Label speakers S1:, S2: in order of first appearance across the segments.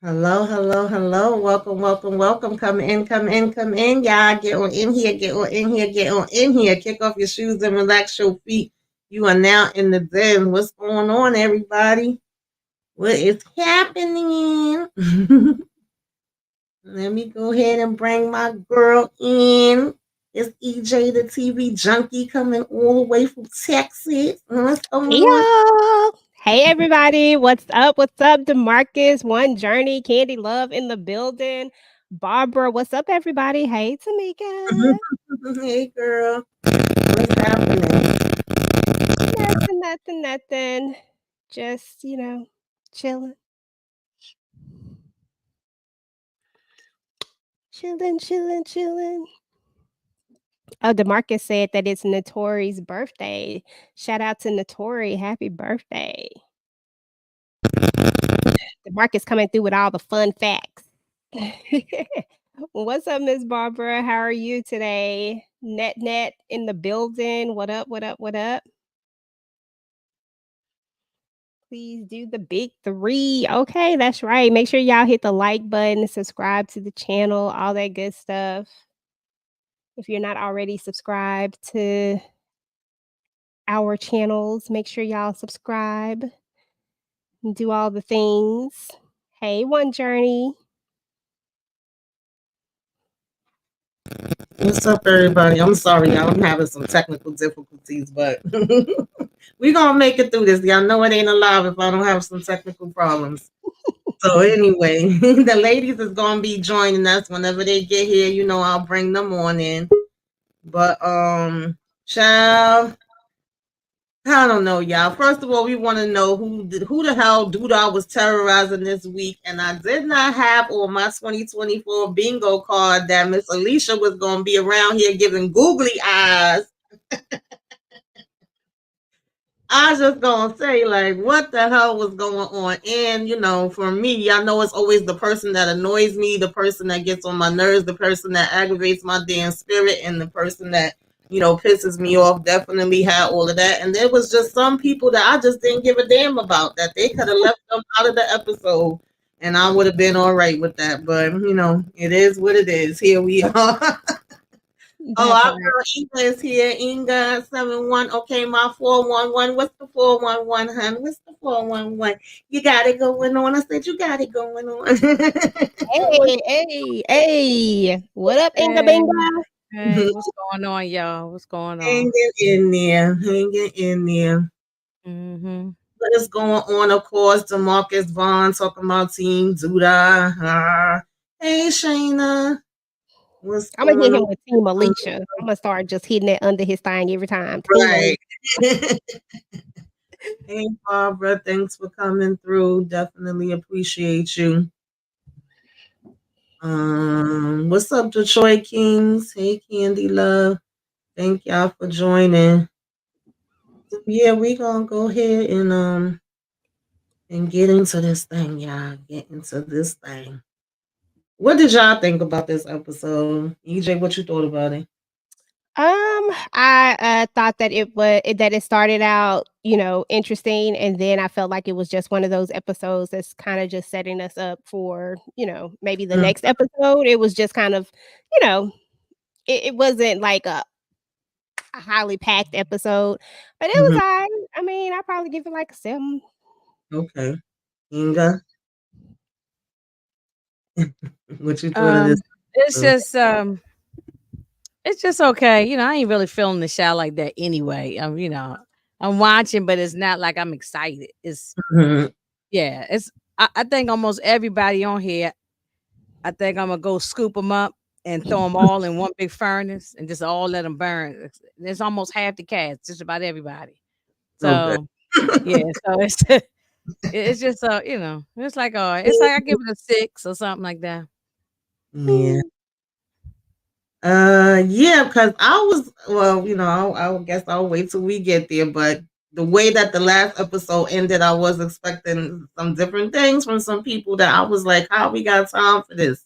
S1: Hello, hello, hello. Welcome, welcome, welcome. Come in, come in, come in. Y'all get on in here, get on in here, get on in here. Kick off your shoes and relax your feet. You are now in the den. What's going on, everybody? What is happening? Let me go ahead and bring my girl in. It's EJ, the TV junkie, coming all the way from Texas. What's going
S2: Hey
S1: on?
S2: y'all. Hey everybody. What's up? What's up? DeMarcus, One Journey, Candy Love in the building. Barbara, what's up, everybody? Hey Tamika.
S1: Hey, girl. What's happening?
S2: Nothing. Just, chilling. Chilling. Oh, DeMarcus said that it's Notori's birthday. Shout out to Notori. Happy birthday. DeMarcus coming through with all the fun facts. What's up, Miss Barbara? How are you today? Net in the building. What up? Please do the big three. Okay, that's right. Make sure y'all hit the like button, subscribe to the channel, all that good stuff. If you're not already subscribed to our channels, make sure y'all subscribe and do all the things. Hey, One Journey.
S1: What's up, everybody? I'm sorry, y'all. I'm having some technical difficulties, but we gonna make it through this. Y'all know it ain't alive if I don't have some technical problems. So anyway, the ladies is gonna be joining us whenever they get here. You know, I'll bring them on in. But child, I don't know, y'all. First of all, we want to know who the hell Duda was terrorizing this week, and I did not have on my 2024 bingo card that Miss Alicia was gonna be around here giving googly eyes. I was just gonna say, like, what the hell was going on? And for me, y'all know it's always the person that annoys me, the person that gets on my nerves, the person that aggravates my damn spirit, and the person that pisses me off. Definitely had all of that. And there was just some people that I just didn't give a damn about, that they could have left them out of the episode, and I would have been all right with that. But it is what it is. Here we are. Oh,
S2: That
S1: our
S2: part.
S1: girl Inga is here. Inga 71. Okay, my 411. What's the 411, hun? What's the 411? You got it going on. I said you got it going on.
S2: Hey. What up, Inga
S3: Hey,
S2: Binga?
S3: hey, what's going on, y'all? What's going on?
S1: Hanging in there. Hanging in there.
S3: Mm-hmm.
S1: What is going on? Of course, DeMarcus Vaughn talking about Team Zuda. Hey, Shayna. What's
S2: I'm gonna
S1: going
S2: get him
S1: on?
S2: with Team Alicia. I'm gonna start just hitting it under his thing every time. Team
S1: Right.
S2: Alicia.
S1: Hey, Barbara. Thanks for coming through. Definitely appreciate you. What's up, Detroit Kings? Hey, Candy Love. Thank y'all for joining. Yeah, we gonna go ahead and get into this thing, y'all. Get into this thing. What did y'all think about this episode? EJ, what you thought about it?
S2: I thought that it started out, interesting, and then I felt like it was just one of those episodes that's kind of just setting us up for, maybe the
S1: Mm,
S2: next episode. It was just kind of, you know, it wasn't like a highly packed episode, but it was
S1: mhm.
S2: alright. I mean, I probably give it like a 7.
S1: Okay. Inga, what you thought of this
S3: Um, it's
S1: episode?
S3: just um, it's just okay. I ain't really feeling the show like that anyway. I'm watching, but it's not like I'm excited.
S1: Mhm.
S3: Yeah, it's. I think almost everybody on here. I think I'm gonna go scoop them up and throw them all in one big furnace and just all let them burn. There's almost half the cast, just about everybody.
S1: Okay.
S3: So yeah, so it's it's just it's like it's like I give it a 6 or something like that.
S1: Yeah. Yeah, because I was, well, I guess I'll wait till we get there. But the way that the last episode ended, I was expecting some different things from some people that I was like, how we got time for this?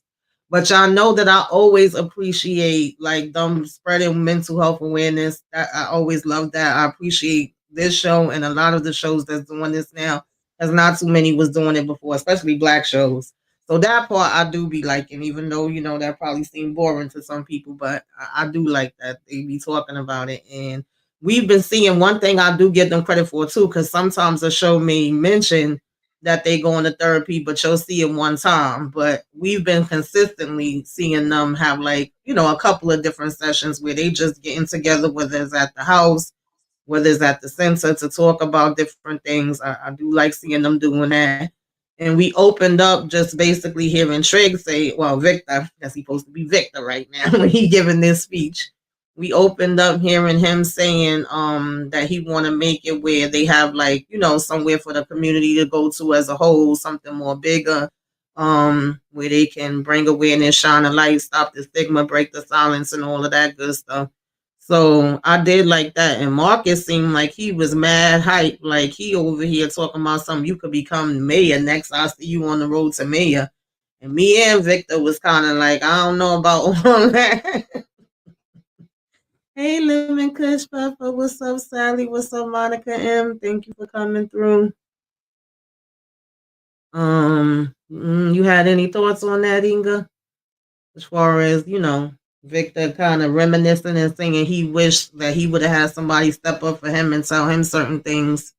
S1: But y'all know that I always appreciate like them spreading mental health awareness. I always love that. I appreciate this show and a lot of the shows that's doing this now, because not too many was doing it before, especially Black shows. So that part I do be liking, even though that probably seemed boring to some people, but I do like that they be talking about it. And we've been seeing one thing I do give them credit for too, because sometimes the show may mention that they go into therapy, but you'll see it one time. But we've been consistently seeing them have like a couple of different sessions where they just getting together, whether it's at the house, whether it's at the center, to talk about different things. I do like seeing them doing that. And we opened up just basically hearing Trig say, well, Victor, that's supposed to be Victor right now when he giving this speech. We opened up hearing him saying that he want to make it where they have like, somewhere for the community to go to as a whole, something more bigger, where they can bring awareness, shine a light, stop the stigma, break the silence, and all of that good stuff. So I did like that. And Marcus seemed like he was mad hype. Like he over here talking about something, you could become mayor next. I see you on the road to mayor. And me and Victor was kind of like, I don't know about all that. Hey, Lemon Kush Pepper. What's up, Sally? What's up, Monica M? Thank you for coming through. You had any thoughts on that, Inga? As far as, Victor kind of reminiscing and saying he wished that he would have had somebody step up for him and tell him certain things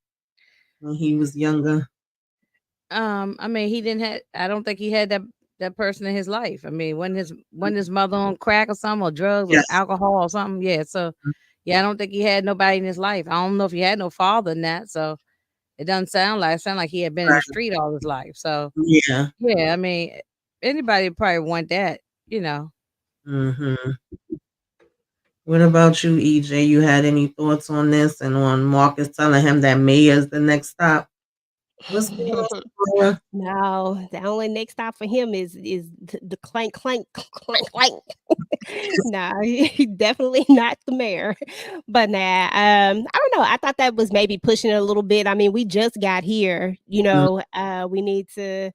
S1: when he was younger.
S3: I mean, he didn't have. I don't think he had that person in his life. I mean, when his mother on crack or something, or drugs, or
S1: Yes.
S3: alcohol or something. Yeah. So, yeah, I don't think he had nobody in his life. I don't know if he had no father in that. So it doesn't sound like. It sound like he had been in the street all his life. So
S1: Yeah.
S3: yeah, I mean, anybody would probably want that.
S1: What about you, EJ? You had any thoughts on this and on Marcus telling him that May is the next stop? What's going on, Samara?
S2: No, the only next stop for him is the clank clank clank clank. Nah, he definitely not the mayor. But nah, I don't know. I thought that was maybe pushing it a little bit. I mean, we just got here, we need to,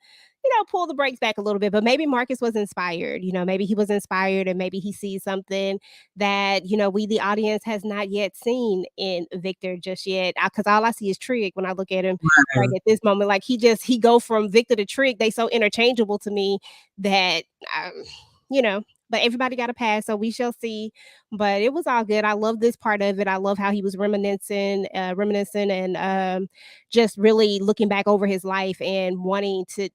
S2: pull the brakes back a little bit. But maybe Marcus was inspired, maybe he was inspired and maybe he sees something that, we the audience has not yet seen in Victor just yet. Because all I see is Trig when I look at him right at this moment. Like he go from Victor to Trig. They so interchangeable to me that but everybody got a pass, so we shall see. But it was all good. I love this part of it. I love how he was reminiscing, and just really looking back over his life and wanting to,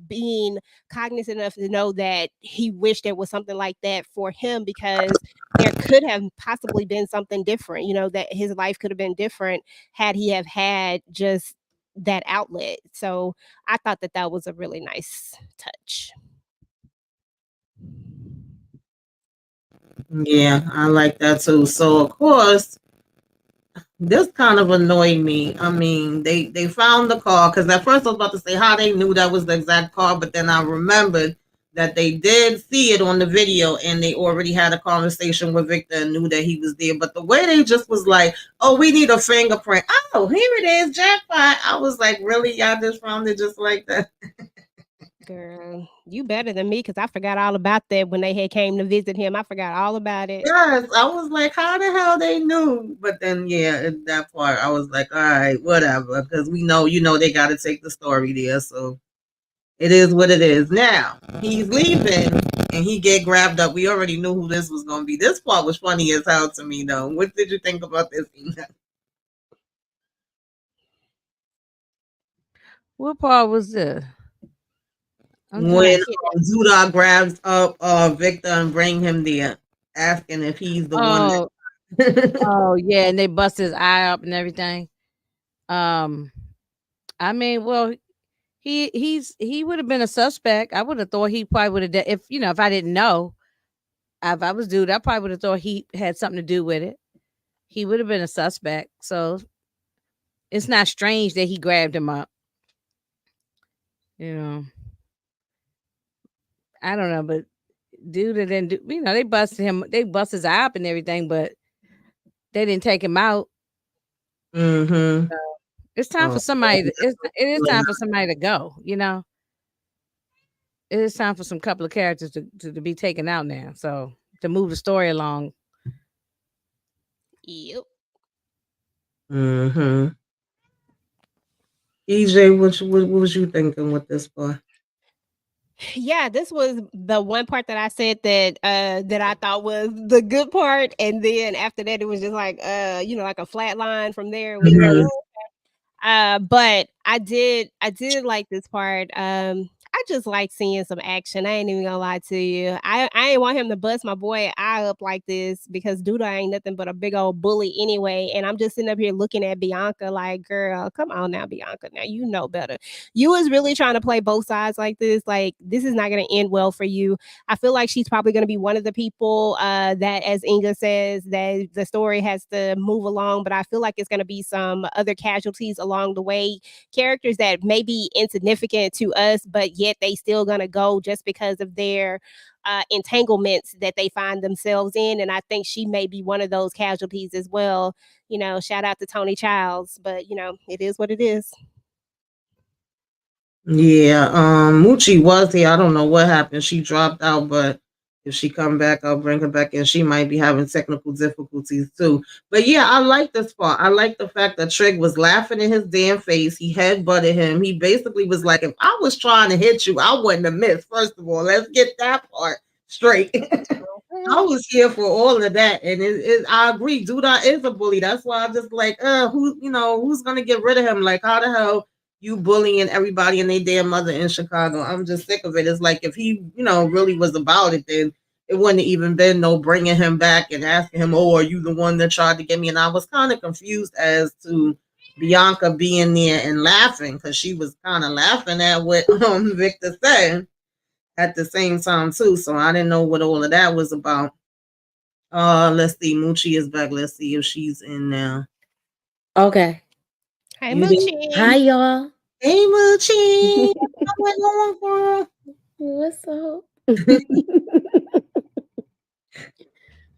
S2: being cognizant enough to know that he wished there was something like that for him, because there could have possibly been something different, that his life could have been different had he have had just that outlet. So I thought that was a really nice touch.
S1: Yeah, I like that too. So of course, this kind of annoyed me. I mean, they found the car, because at first I was about to say how they knew that was the exact car, but then I remembered that they did see it on the video and they already had a conversation with Victor and knew that he was there. But the way they just was like, oh, we need a fingerprint. Oh, here it is, jackpot. I was like, really? Y'all just found it just like that?
S2: Girl, you better than me, because I forgot all about that when they had came to visit him. I forgot all about it.
S1: Yes, I was like, how the hell they knew? But then, yeah, at that part, I was like, all right, whatever, because we know, they got to take the story there. So it is what it is. Now he's leaving and he get grabbed up. We already knew who this was going to be. This part was funny as hell to me, though. What did you think about this?
S3: What part was this?
S1: When Zudar grabs up Victor and bring him there, asking if he's the one.
S3: Oh yeah, and they bust his eye up and everything. I mean, well, he would have been a suspect. I would have thought he probably would have, if I didn't know, if I was dude, I probably would have thought he had something to do with it. He would have been a suspect. So it's not strange that he grabbed him up. I don't know, but dude didn't do, they busted his eye up and everything, but they didn't take him out.
S1: Mm-hmm.
S3: So it's time for somebody. It is time for somebody to go. It is time for some couple of characters to be taken out now. So to move the story along.
S2: Yep.
S1: Mm-hmm. EJ, what was you thinking with this boy?
S2: Yeah, this was the one part that I said that that I thought was the good part, and then after that, it was just like like a flat line from there. It was like,
S1: Mhm.
S2: but I did like this part. I just like seeing some action. I ain't even gonna lie to you. I ain't want him to bust my boy eye up like this because Duda ain't nothing but a big old bully anyway. And I'm just sitting up here looking at Bianca like, girl, come on now, Bianca. Now you know better. You was really trying to play both sides like this. Like, this is not gonna end well for you. I feel like she's probably gonna be one of the people that, as Inga says, that the story has to move along. But I feel like it's gonna be some other casualties along the way, characters that may be insignificant to us, but yet they still gonna go just because of their entanglements that they find themselves in. And I think she may be one of those casualties as well. Shout out to Tony Childs, but it is what it is.
S1: Yeah, Moochie was here. I don't know what happened. She dropped out, but if she come back, I'll bring her back in. She might be having technical difficulties too. But yeah, I like this part. I like the fact that Trig was laughing in his damn face. He headbutted him. He basically was like, if I was trying to hit you, I wouldn't have missed. First of all, let's get that part straight. I was here for all of that, and I agree. Duda is a bully. That's why I'm just like, who's gonna get rid of him? Like, how the hell you bullying everybody and their damn mother in Chicago? I'm just sick of it. It's like if he, really was about it, then it wouldn't have even been no bringing him back and asking him, "Oh, are you the one that tried to get me?" And I was kind of confused as to Bianca being there and laughing because she was kind of laughing at what Victor said at the same time too. So I didn't know what all of that was about. Let's see. Moochie is back. Let's see if she's in now.
S4: Okay.
S2: Hi,
S1: You
S2: Moochie.
S4: Hi, y'all.
S1: Hey, Moochie. What's going on,
S4: What's up?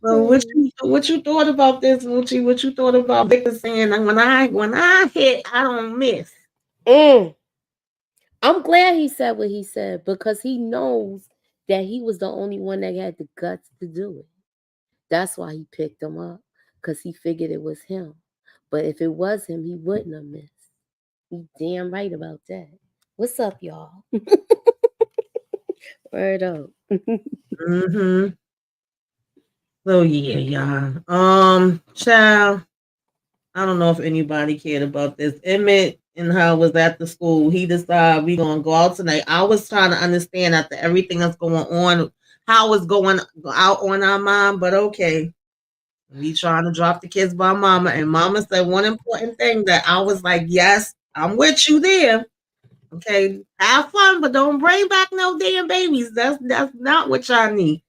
S1: Well, what you thought about this, Moochie? What you thought about Victor saying when I hit, I don't miss?
S4: I'm glad he said what he said because he knows that he was the only one that had the guts to do it. That's why he picked him up, because he figured it was him. But if it was him, he wouldn't have missed. He damn right about that. What's up, y'all? Word up.
S1: Mm-hmm. So yeah, y'all. Child, I don't know if anybody cared about this. Emmett and how was at the school. He decided we gonna go out tonight. I was trying to understand after everything that's going on, how it's going out on our mind, but okay. We trying to drop the kids by mama, and mama said one important thing that I was like, yes, I'm with you there. Okay, have fun, but don't bring back no damn babies. That's not what y'all need.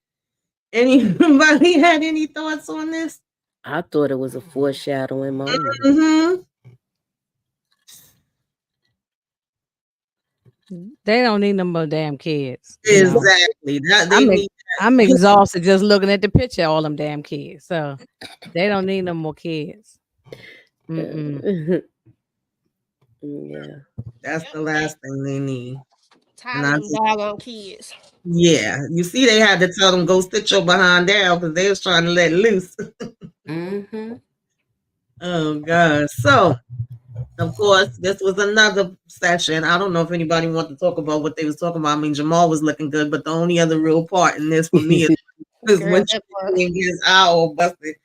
S1: Anybody had any thoughts on this?
S4: I thought it was a foreshadowing moment.
S1: Mm-hmm.
S3: They don't need no more damn kids.
S1: Exactly.
S3: I'm exhausted just looking at the picture of all them damn kids. So they don't need no more kids.
S4: Yeah.
S1: That's the last thing they need.
S2: Tired of them doggone kids.
S1: Yeah, you see, they had to tell them go sit your behind down because they was trying to let loose. Oh God! So, of course, this was another session. I don't know if anybody want to talk about what they was talking about. I mean, Jamal was looking good, but the only other real part in this for me is when she gets all busted.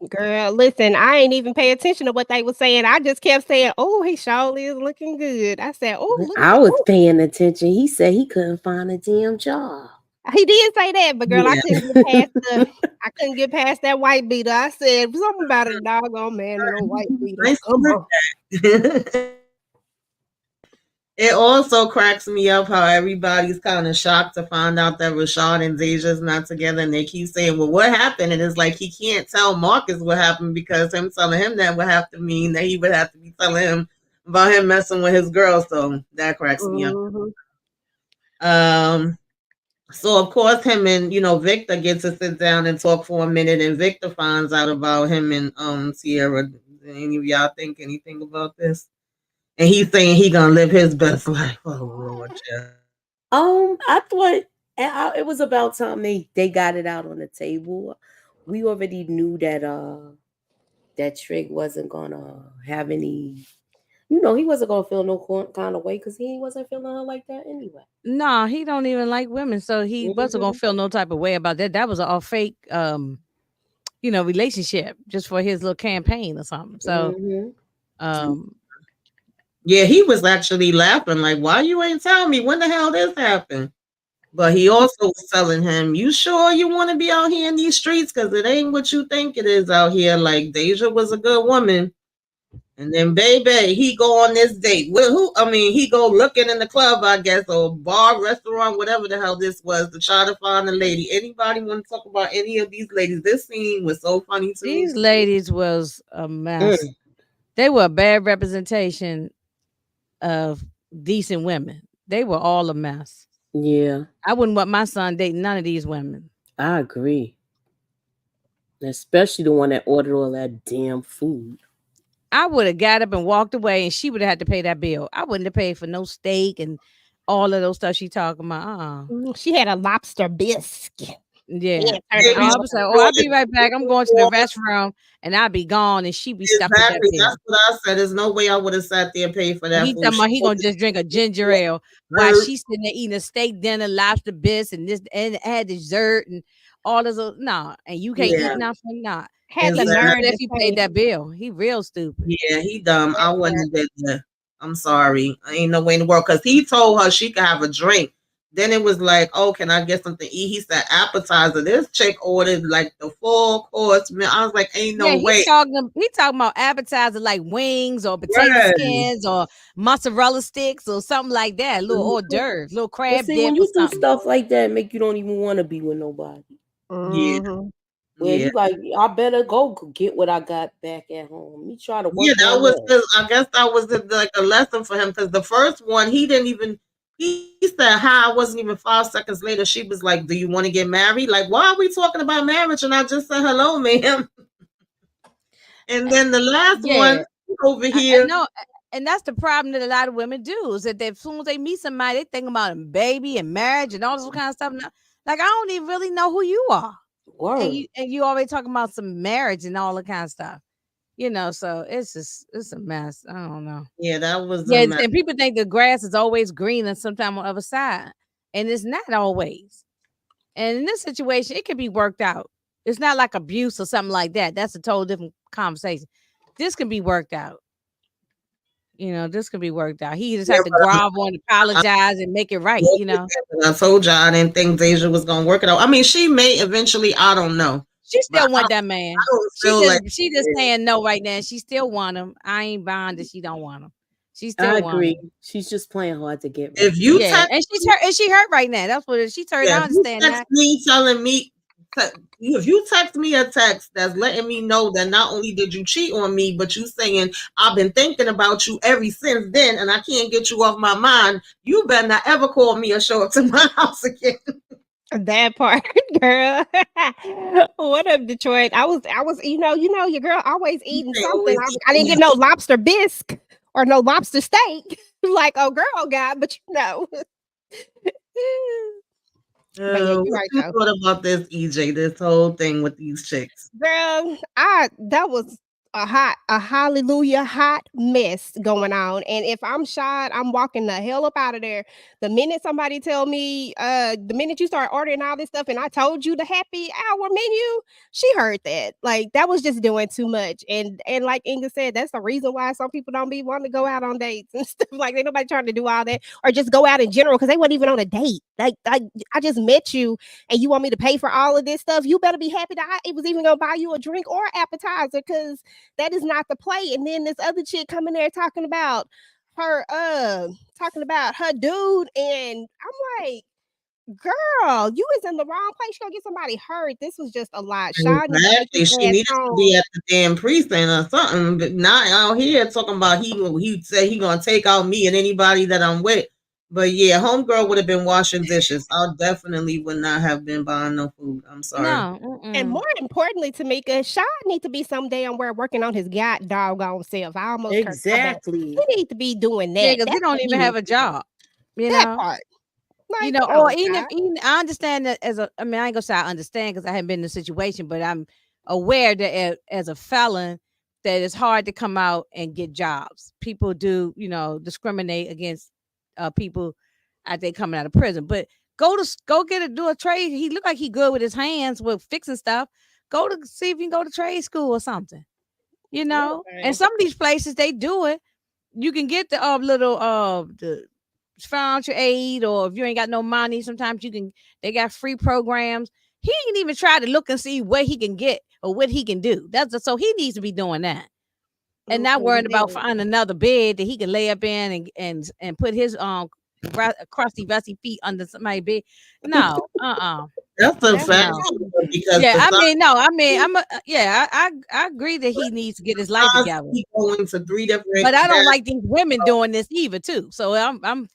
S2: Girl, listen, I ain't even pay attention to what they were saying. I just kept saying, "Oh, he surely is looking good." I said, "Oh,
S4: I was paying attention. He said he couldn't find a damn job.
S2: He did say that, but girl, I couldn't get past that white beater. I said something about a doggone man in a white beater. Come on.
S1: It also cracks me up how everybody's kind of shocked to find out that Rashad and Deja's not together, and they keep saying, "Well, what happened?" And it's like he can't tell Marcus what happened because him telling him that would have to mean that he would have to be telling him about him messing with his girl. So that cracks me up. So of course him and Victor get to sit down and talk for a minute, and Victor finds out about him and Sierra. Did any of y'all think anything about this? And he's saying he gonna live his best life. Oh Lord, yeah.
S4: I thought it was about time they got it out on the table. We already knew that that Trig wasn't gonna have any You know, he wasn't gonna feel no kind of way because he wasn't feeling her like that anyway.
S3: No, he don't even like women, so he wasn't gonna feel no type of way about that. That was all fake, relationship just for his little campaign or something. So,
S1: yeah, he was actually laughing like, "Why you ain't telling me when the hell this happened?" But he also was telling him, "You sure you want to be out here in these streets? Because it ain't what you think it is out here." Like Deja was a good woman. And then baby, he go on this date. With who? I mean, he go looking in the club, I guess, or bar, restaurant, whatever the hell this was, to try to find a lady. Anybody want to talk about any of these ladies? This scene was so funny to me.
S3: these ladies was a mess. They were a bad representation of decent women. They were all a mess.
S4: Yeah,
S3: I wouldn't want my son dating none of these women.
S4: I agree. Especially the one that ordered all that damn food.
S3: I would have got up and walked away, and she would have had to pay that bill. I wouldn't have paid for no steak and all of those stuff she talking about.
S2: She had a lobster biscuit.
S3: Yeah.
S2: Yeah,
S3: I was like, I'll be right back. I'm going to the restroom, and I'll be gone, and she be stuck with that
S1: Exactly.
S3: bill.
S1: That's what I said. There's no way I would have sat there and paid for that.
S3: He
S1: food.
S3: talking about he gonna just drink a ginger ale while she's sitting there eating a steak dinner, lobster bits, and this and had dessert and all this. And you can't eat nothing.
S2: Had the
S1: Exactly.
S2: nerve
S3: If
S2: to
S3: he
S2: say-
S3: paid that bill, he real stupid.
S1: Yeah, he dumb. I wouldn't have did that. I'm sorry. I ain't no way in the world. Because he told her she could have a drink. Then it was like, oh, can I get something to eat? He said appetizer. This chick ordered like the full course meal. I was like, ain't no way.
S3: He talking about appetizer like wings or potato skins or mozzarella sticks or something like that. Little hors d'oeuvres, little crab dip.
S4: When you
S3: or
S4: do
S3: something.
S4: stuff like that, make you don't even want to be with nobody. Where you like, I better go get what I got back at home. Me try to work.
S1: Yeah, that was I guess that was like a lesson for him because the first one he didn't even. He said hi. I wasn't even 5 seconds later. She was like, "Do you want to get married?" Like, why are we talking about marriage? And I just said hello, ma'am. And then the last one over here.
S3: No, and that's the problem that a lot of women do is that as soon as they meet somebody, they think about a baby and marriage and all this kind of stuff. Like I don't even really know who you are. And you already talking about some marriage and all that kind of stuff, so it's a mess. I don't know.
S1: Yeah, that was
S3: and people think the grass is always green and sometimes on the other side, and it's not always. And in this situation, it can be worked out. It's not like abuse or something like that. That's a total different conversation. This can be worked out. This can be worked out. He just has to grovel and apologize and make it right.
S1: I told you I didn't think Deja was gonna work it out. I mean, she may eventually. I don't know.
S3: She still want that man. She just saying no right now. She still want him. I ain't buying that she don't want him. She still
S4: I
S3: want
S4: agree.
S3: him.
S4: She's just playing hard to get.
S1: If you
S3: and she's hurt, and she hurt right now. That's what she's hurt. I understand that.
S1: Me telling me. If you text me a text that's letting me know that not only did you cheat on me, but you saying I've been thinking about you ever since then, and I can't get you off my mind, you better not ever call me or show up to my house again.
S2: That part, girl. What up, Detroit? I was, your girl always eating something. I didn't get no lobster bisque or no lobster steak like a girl got, but
S1: What you thought about this, EJ? This whole thing with these chicks,
S2: girl. That was a hallelujah hot mess going on. And if I'm shot, I'm walking the hell up out of there. The minute somebody tell me, the minute you start ordering all this stuff, and I told you the happy hour menu, she heard that. Like that was just doing too much. And like Inga said, that's the reason why some people don't be wanting to go out on dates and stuff. Like ain't nobody trying to do all that, or just go out in general because they weren't even on a date. Like I just met you and you want me to pay for all of this stuff. You better be happy that I was even gonna buy you a drink or appetizer because that is not the play. And then this other chick coming there talking about her dude, and I'm like, girl, you was in the wrong place. You're gonna get somebody hurt. This was just a lot.
S1: Exactly. She needed to be at the damn precinct or something, but not out here talking about he said he gonna take out me and anybody that I'm with. But yeah, homegirl would have been washing dishes. I definitely would not have been buying no food. I'm sorry.
S2: No, and more importantly, Tamika, Sean need to be some damn where working on his doggone self. I almost
S4: exactly.
S2: He need to be doing that.
S3: Yeah, because he don't even have a job.
S2: That part.
S3: Like, or even I understand that I ain't gonna say I understand because I haven't been in the situation, but I'm aware that as a felon, that it's hard to come out and get jobs. People do, discriminate against people as they coming out of prison. But go do a trade. He look like he good with his hands with fixing stuff. Go to see if you can go to trade school or something. And some of these places they do it. You can get the little the financial aid, or if you ain't got no money, sometimes they got free programs. He ain't even try to look and see what he can get or what he can do. So he needs to be doing that. And not worrying about finding another bed that he can lay up in and put his crusty rusty feet under somebody's bed. No,
S1: That's a fact. Because
S3: I agree that he needs to get his life together.
S1: Going to 3 different,
S3: but I don't like these women doing this either too. So I'm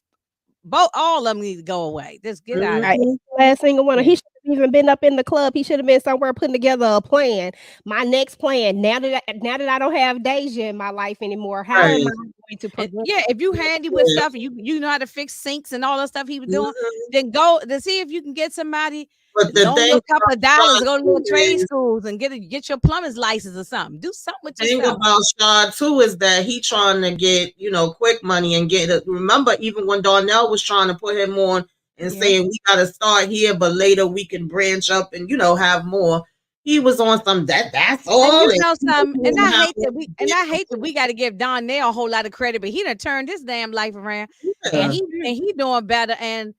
S3: both, all of them need to go away. Just get out of here.
S2: Last single one. He should have even been up in the club. He should have been somewhere putting together a plan. My next plan. Now that I don't have Deja in my life anymore, how am I going to progress?
S3: If you handy with stuff and you know how to fix sinks and all that stuff he was doing, then go to see if you can get somebody.
S1: But
S3: don't a couple of dollars, go to little trade schools and get your plumber's license or something. Do something with yourself.
S1: The thing about Shad too is that he trying to get quick money and get it. Remember, even when Darnell was trying to put him on and saying we got to start here, but later we can branch up and have more. He was on some that's all.
S3: And I hate that we got to give Darnell a whole lot of credit, but he done turned his damn life around, and he doing better. And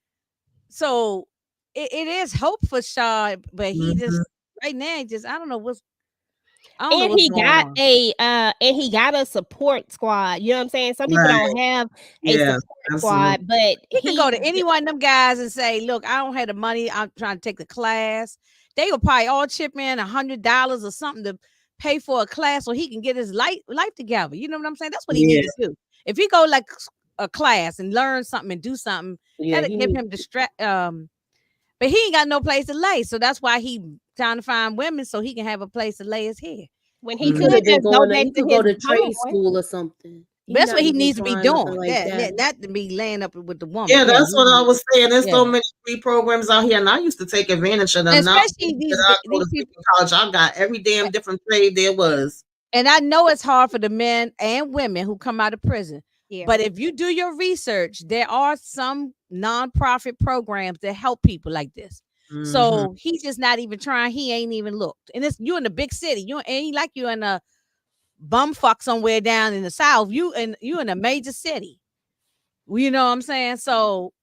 S3: so. It is hope for Shaw, but he just right now I don't know what's.
S2: And he got a support squad. You know what I'm saying? Some people don't have a support squad, but
S3: he can go to any one of them guys and say, "Look, I don't have the money. I'm trying to take the class." They will probably all chip in $100 or something to pay for a class so he can get his life together. You know what I'm saying? That's what he needs to do. If he go like a class and learn something and do something, that'll give him but he ain't got no place to lay, so that's why he trying to find women so he can have a place to lay his head.
S2: When he could just go
S4: to trade school or something.
S3: That's what he needs to be doing. That to be laying up with the woman.
S1: Yeah, that's what I was saying. There's so many free programs out here, and I used to take advantage of them.
S3: Especially these
S1: people in college. I got every damn different trade there was.
S3: And I know it's hard for the men and women who come out of prison. Yeah. But if you do your research, there are some nonprofit programs that help people like this. So he's just not even trying. He ain't even looked. And you in a big city. You ain't like you in a bumfuck somewhere down in the South. You in a major city. You know what I'm saying? So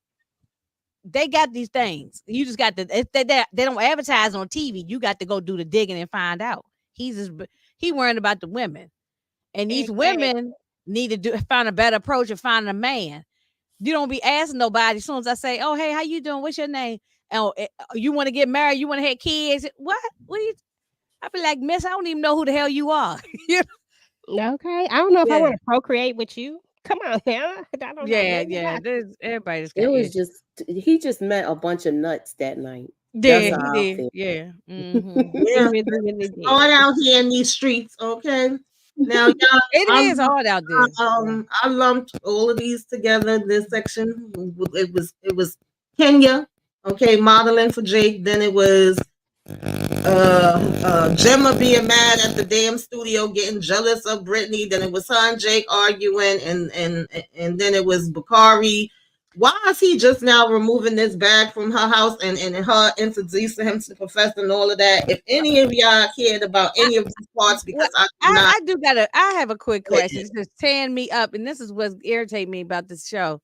S3: they got these things. You just got to. They don't advertise on TV. You got to go do the digging and find out. He worrying about the women, and these women need to find a better approach of finding a man. You don't be asking nobody. As soon as I say, "Oh, hey, how you doing? What's your name? Oh, you want to get married? You want to have kids? What? What are you?" I be like, "Miss, I don't even know who the hell you are."
S2: Okay, I don't know if I want to procreate with you. Come on now. I don't know.
S3: Everybody's.
S4: It was he just met a bunch of nuts that night.
S3: He did. Yeah.
S1: Mm-hmm. All out here in these streets, okay. Now, y'all,
S3: it is hard out there.
S1: I lumped all of these together. This section, it was Kenya, okay, modeling for Jake. Then it was Gemma being mad at the damn studio, getting jealous of Brittany. Then it was her and Jake arguing, and then it was Bakari. Why is he just now removing this bag from her house and her introducing him to the professor and all of that? If any of y'all cared about any of these parts, because
S3: I have a quick question. It's just tearing me up, and this is what irritates me about this show.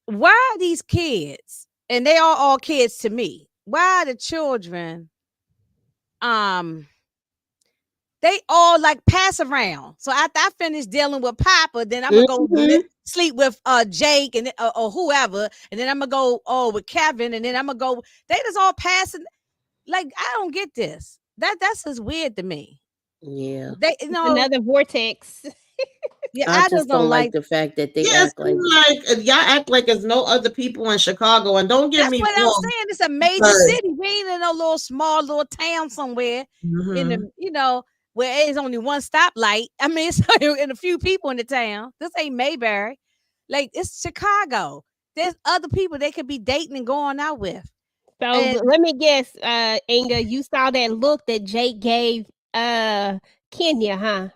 S3: Why are these kids, and they are all kids to me, why are the children they all like pass around? So after I finish dealing with Papa, then I'm gonna go sleep with Jake and or whoever, and then I'm gonna go with Kevin, and then I'm gonna go. They just all passing. Like, I don't get this. That's just weird to me.
S4: Yeah,
S2: another vortex.
S4: Yeah, I just don't like the fact that they act like
S1: y'all act like there's no other people in Chicago. And don't get me wrong.
S3: That's what I'm saying. It's a major city. We ain't in a small little town somewhere in the where there's only one stoplight. I mean, it's and a few people in the town. This ain't Mayberry. Like, it's Chicago. There's other people they could be dating and going out with.
S2: So let me guess, Inga, you saw that look that Jake gave Kenya, huh?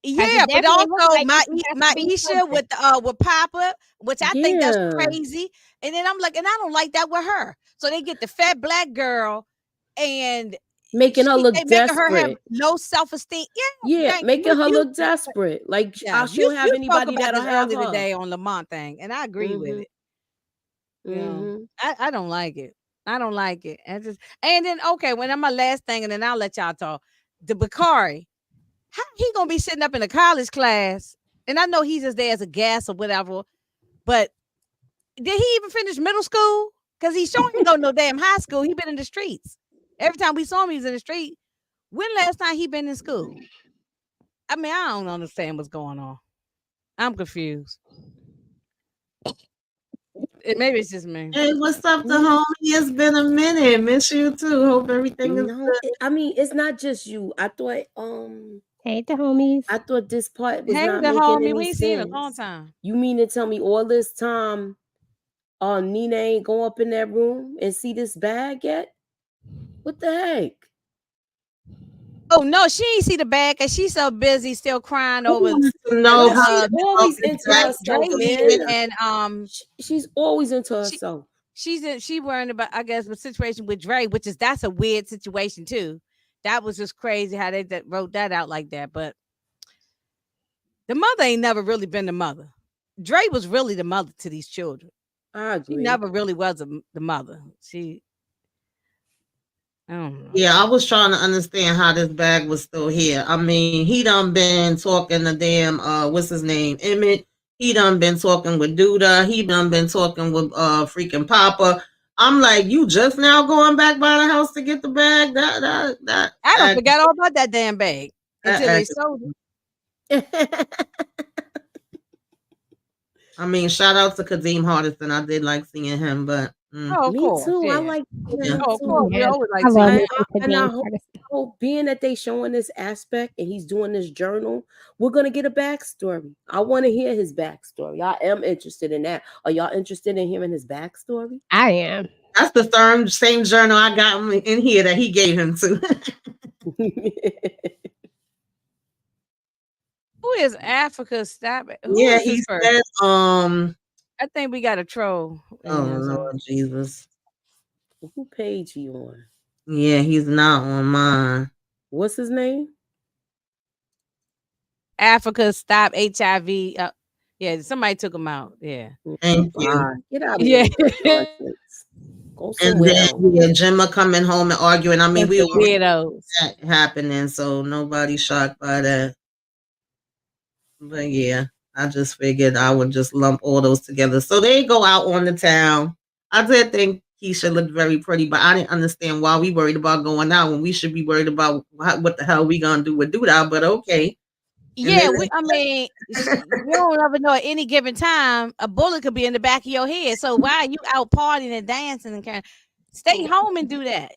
S3: Yeah,
S2: it
S3: but
S2: definitely looks
S3: also
S2: like
S3: my
S2: it has to be
S3: Maisha
S2: something.
S3: with Papa, which I think that's
S4: Yeah.
S3: crazy. And then I'm like, and I don't like that with her. So they get the fat black girl, and
S4: Making her look
S3: they making her have
S4: desperate.
S3: no self-esteem. Yeah,
S4: Yeah,
S3: thank
S4: making
S3: you.
S4: her look desperate. Like
S3: Yeah,
S4: she'll have
S3: you spoke
S4: anybody
S3: about
S4: that'll
S3: this
S4: have
S3: earlier
S4: her.
S3: today on Lamont thing, and I agree with
S4: Mhm.
S3: it. You know,
S4: Mhm.
S3: I don't like it. I don't like it. And then okay, when I'm my last thing, and then I'll let y'all talk. The Bakari, how he gonna be sitting up in a college class? And I know he's just there as a guest or whatever, but did he even finish middle school? Because he sure ain't go no damn high school. He been in the streets. Every time we saw him, he's in the street. When last time he been in school? I mean, I don't understand what's going on. I'm confused. Maybe it's just me.
S1: Hey, what's up, the homie? It's been a minute. Miss you too. Hope everything is
S4: No, I mean it's not just you. I thought
S2: Hey, the homies.
S4: this part was
S3: Hey,
S4: not
S3: the
S4: making
S3: homie,
S4: any
S3: we ain't seen in a long
S4: sense.
S3: time.
S4: You mean to tell me all this time Nina ain't go up in that room and see this bag yet? What the heck?
S3: Oh no, she ain't see the bag because she's so busy still crying over
S1: no.
S4: Yeah,
S1: how
S4: she's always into herself, man.
S3: and
S4: She's always into herself.
S3: she worrying about, I guess, the situation with Dre, which is that's a weird situation too. That was just crazy how they wrote that out like that. But the mother ain't never really been the mother. Dre was really the mother to these children.
S4: I agree.
S3: She never really was the mother. I don't know.
S1: Yeah, I was trying to understand how this bag was still here. I mean, he done been talking to damn what's his name, Emmett. He done been talking with Duda. He done been talking with freaking Papa. I'm like, you just now going back by the house to get the bag? That
S3: I don't forget all about that damn bag until they sold it.
S1: I mean, shout out to Kadeem Hardison. I did like seeing him, but
S3: Oh, of
S4: Me
S3: course,
S4: too. I
S3: yeah.
S4: like
S1: Yeah.
S3: Oh, of course. We
S2: Yeah.
S3: always
S2: I
S3: like
S2: love
S3: seeing
S2: me
S3: that.
S2: some
S4: and I
S2: Kadeem
S4: hope being that they showing this aspect and he's doing this journal, we're gonna get a backstory. I want to hear his backstory. I am interested in that. Are y'all interested in hearing his backstory?
S2: I am.
S1: That's the same journal I got in here that he gave him to.
S3: Who is Africa? Stop it. Who
S1: Yeah,
S3: is this
S1: he
S3: person?
S1: said,
S3: I think we got a troll.
S1: oh Lord Jesus.
S4: Who page he on?
S1: Yeah, he's not on mine.
S4: What's his name?
S3: Africa Stop HIV. Yeah, somebody took him out. Yeah.
S1: Thank you.
S4: Get out of
S3: Yeah.
S4: here. Go
S1: And
S4: somewhere
S1: then
S4: else.
S1: yeah, Gemma coming home and arguing. I mean, we all
S3: weirdos.
S1: that happening, so nobody's shocked by that. But yeah, I just figured I would just lump all those together. So they go out on the town. I did think Keisha looked very pretty, but I didn't understand why we worried about going out when we should be worried about what the hell we gonna do with Duda. But okay.
S3: Yeah, I mean, you don't ever know at any given time a bullet could be in the back of your head. So why are you out partying and dancing and kind of stay home and do that?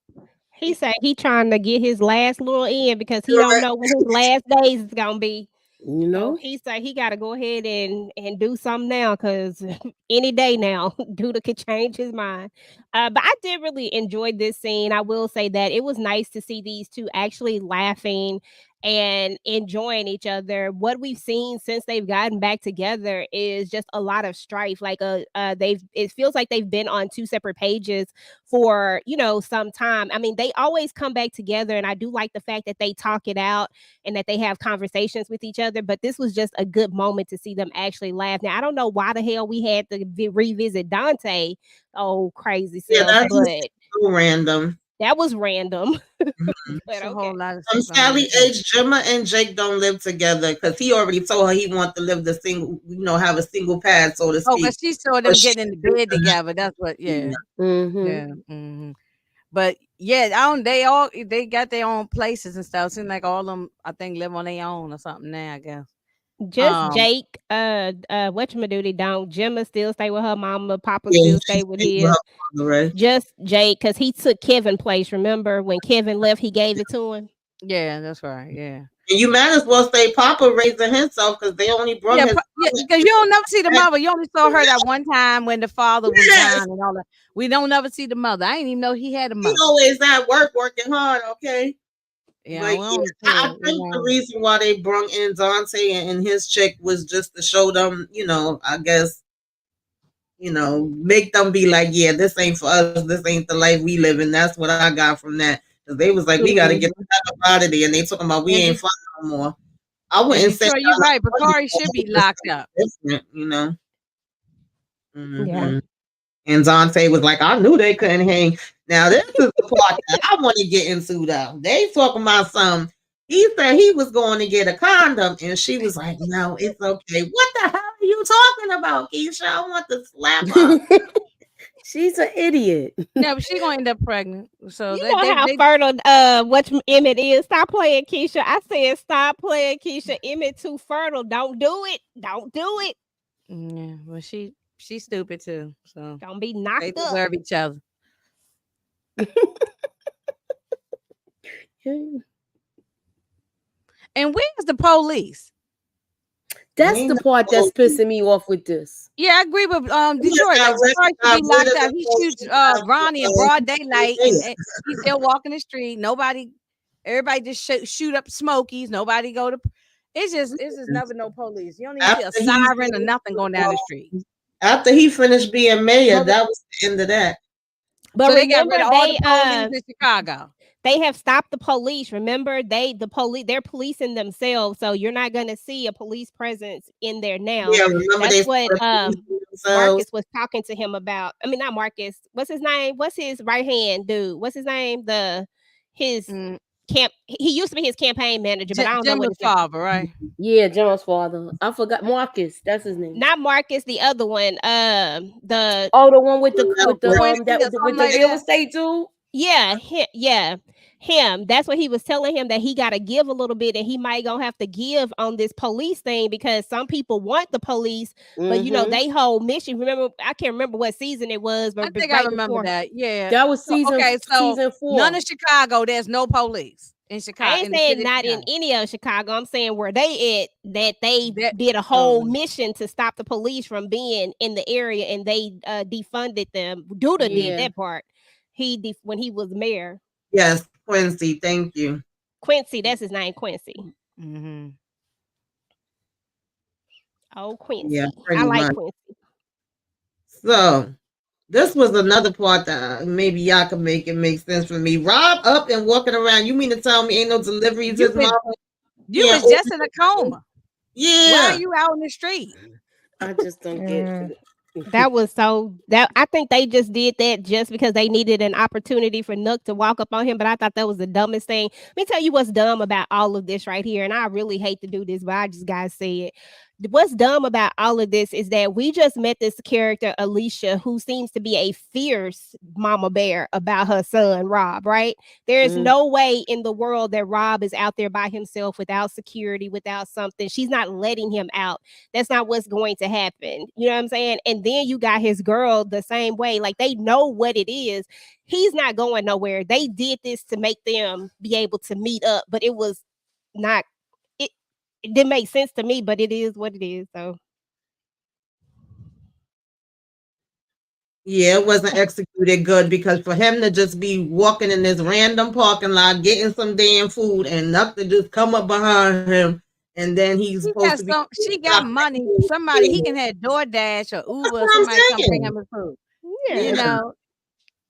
S2: He said he trying to get his last little in because he don't know when his last days is gonna be.
S4: You know,
S2: he said he got to go ahead and do something now because any day now, Duda could change his mind. But I did really enjoy this scene. I will say that it was nice to see these two actually laughing and enjoying each other. What we've seen since they've gotten back together is just a lot of strife. Like it feels like they've been on two separate pages for some time. I mean, they always come back together, and I do like the fact that they talk it out and that they have conversations with each other. But this was just a good moment to see them actually laugh. Now I don't know why the hell we had to revisit Dante. Oh, crazy self,
S1: that's
S2: but
S1: so random.
S2: that was random.
S3: But a whole lot of
S1: Sally H, Gemma and Jake don't live together because he already told her he wants to live the single, have a single pad, so to speak.
S3: Oh, because she saw them getting in the bed together. That's what, yeah.
S4: Mm-hmm.
S3: Yeah. Mm-hmm. But yeah, they got their own places and stuff. Seems like all of them, I think, live on their own or something now, I guess.
S2: Just Jake, whatchamacallit don't. Gemma still stay with her mama. Papa still stay with his.
S1: Right?
S2: Just Jake, because he took Kevin's place. Remember when Kevin left, he gave it to him.
S3: Yeah, that's right. Yeah.
S1: And you might as well say Papa raising himself because they only brought his.
S3: Yeah, because you don't never see the mother. You only saw her that one time when the father was gone and all that. We don't never see the mother. I didn't even know he had a mother.
S1: He always at work working hard. Okay.
S3: Yeah,
S1: But
S3: we
S1: yeah,
S3: don't
S1: I
S3: care,
S1: think the reason why they brung in Dante and his chick was just to show them, I guess, make them be like, yeah, this ain't for us. This ain't the life we live in. That's what I got from that. Because they was like, we got to get the hell up out of there. And they talking about we
S3: And
S1: ain't fun no more. I
S3: in
S1: wouldn't say
S3: Detroit, you're right. Bakari
S1: y'all
S3: should be
S1: just
S3: locked up.
S1: different,
S2: Yeah.
S1: Mhm. And Dante was like, I knew they couldn't hang. Now, this is the part that I want to get into, though. They talking about some. He said he was going to get a condom, and she was like, no, it's okay. What the hell are you talking about, Keisha? I want to slap her.
S4: She's an idiot.
S3: No, but she gonna end up pregnant. So
S2: You know how fertile what Emmett is. Stop playing, Keisha. I said stop playing, Keisha. Emmett too fertile. Don't do it. Don't do it.
S3: Yeah, well, she's stupid too. So
S2: Don't be
S3: they
S2: knocked up.
S3: deserve each other. And where's the police?
S4: That's the part that's pissing me off with this.
S3: Yeah, I agree with Detroit. Bakari should be locked up. He shoots Ronnie in broad daylight, and he's still walking the street. Everybody just shoot up Smokies. Nobody go to. It's just never no police. You don't even see a siren or nothing going down the street.
S1: After he finished being mayor, that was the end of that.
S2: But
S3: so they got
S2: remember,
S3: rid of all the police in Chicago.
S2: They have stopped the police. Remember, they're policing themselves. So you're not gonna see a police presence in there now.
S1: Yeah, remember
S2: that's what Marcus was talking to him about. I mean, not Marcus. What's his name? What's his right hand dude? What's his name? He used to be his campaign manager, but I don't know what his
S3: father, right?
S4: Yeah, John's father. I forgot Marcus. That's his name.
S2: Not Marcus, the other one.
S4: The one with the real estate dude.
S2: Yeah, him. That's what he was telling him, that he got to give a little bit, and he might gonna have to give on this police thing because some people want the police, but they whole mission. Remember, I can't remember what season it was, but
S3: I think I remember that. Yeah,
S4: that was season 4.
S3: None of Chicago, there's no police in Chicago.
S2: I ain't saying not in any of Chicago. I'm saying where they at, that they did a whole mission to stop the police from being in the area, and they defunded them. Duda did that part. When he was mayor.
S1: Yes, Quincy. Thank you.
S2: Quincy, that's his name, Quincy.
S3: Mm-hmm.
S2: Oh, Quincy.
S1: Yeah,
S2: I like
S1: much.
S2: Quincy.
S1: So this was another part that maybe y'all can make it make sense for me. Rob up and walking around. You mean to tell me ain't no deliveries this month?
S3: You was just in a coma.
S1: Yeah.
S3: Why are you out in the street?
S4: I just don't get it.
S2: That was I think they just did that just because they needed an opportunity for Nook to walk up on him. But I thought that was the dumbest thing. Let me tell you what's dumb about all of this right here. And I really hate to do this, but I just gotta say it. What's dumb about all of this is that we just met this character, Alicia, who seems to be a fierce mama bear about her son, Rob, right? There's no way in the world that Rob is out there by himself without security, without something. She's not letting him out. That's not what's going to happen. You know what I'm saying? And then you got his girl the same way. Like, they know what it is. He's not going nowhere. They did this to make them be able to meet up, but it was not. It didn't make sense to me, but it is what it is. So,
S1: yeah, it wasn't executed good because for him to just be walking in this random parking lot, getting some damn food, and nothing just come up behind him, and then he's supposed to be.
S3: She got money. Somebody he can have DoorDash or Uber. Somebody come bring him his food.
S2: Yeah,
S3: you know,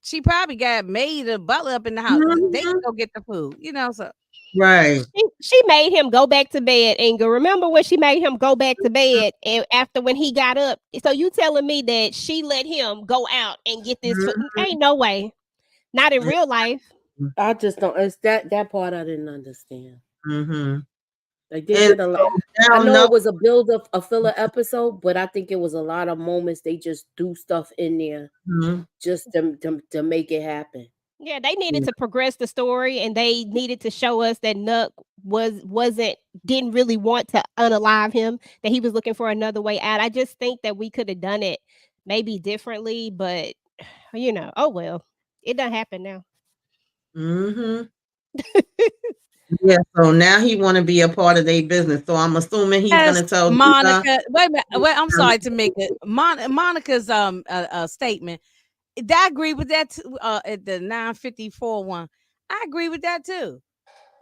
S3: she probably got maid or butler up in the house. They can go get the food. So.
S1: Right.
S2: She made him go back to bed, Inga. Remember when she made him go back to bed and after when he got up? So you telling me that she let him go out and get this food? Ain't no way. Not in real life.
S4: I just don't. It's that part I didn't understand. Like they
S1: did
S4: a lot. I know it was a build up, a filler episode, but I think it was a lot of moments they just do stuff in there just to make it happen.
S2: Yeah, they needed to progress the story, and they needed to show us that Nook didn't really want to unalive him, that he was looking for another way out. I just think that we could have done it maybe differently, but oh well, it doesn't happen now.
S1: Yeah, so now he want to be a part of their business. So I'm assuming he's going to tell
S3: Monica. Wait a minute. Wait, I'm sorry to make it. Monica's statement. I agree with that too, at the 954 one. I agree with that too.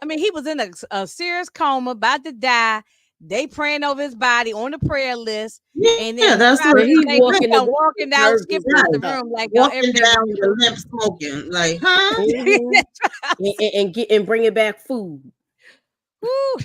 S3: I mean, he was in a serious coma, about to die. They praying over his body on the prayer list. And
S1: Yeah,
S3: then
S1: that's
S3: five
S1: what
S3: minutes
S4: he
S3: later,
S4: walking
S3: he come walking out,
S4: nervous
S3: skipping out the
S4: like
S3: room like
S1: walking
S3: everything
S1: down
S3: was
S1: with the limp smoking. Like, huh?
S4: Mhm. and bringing back food.
S3: Woo.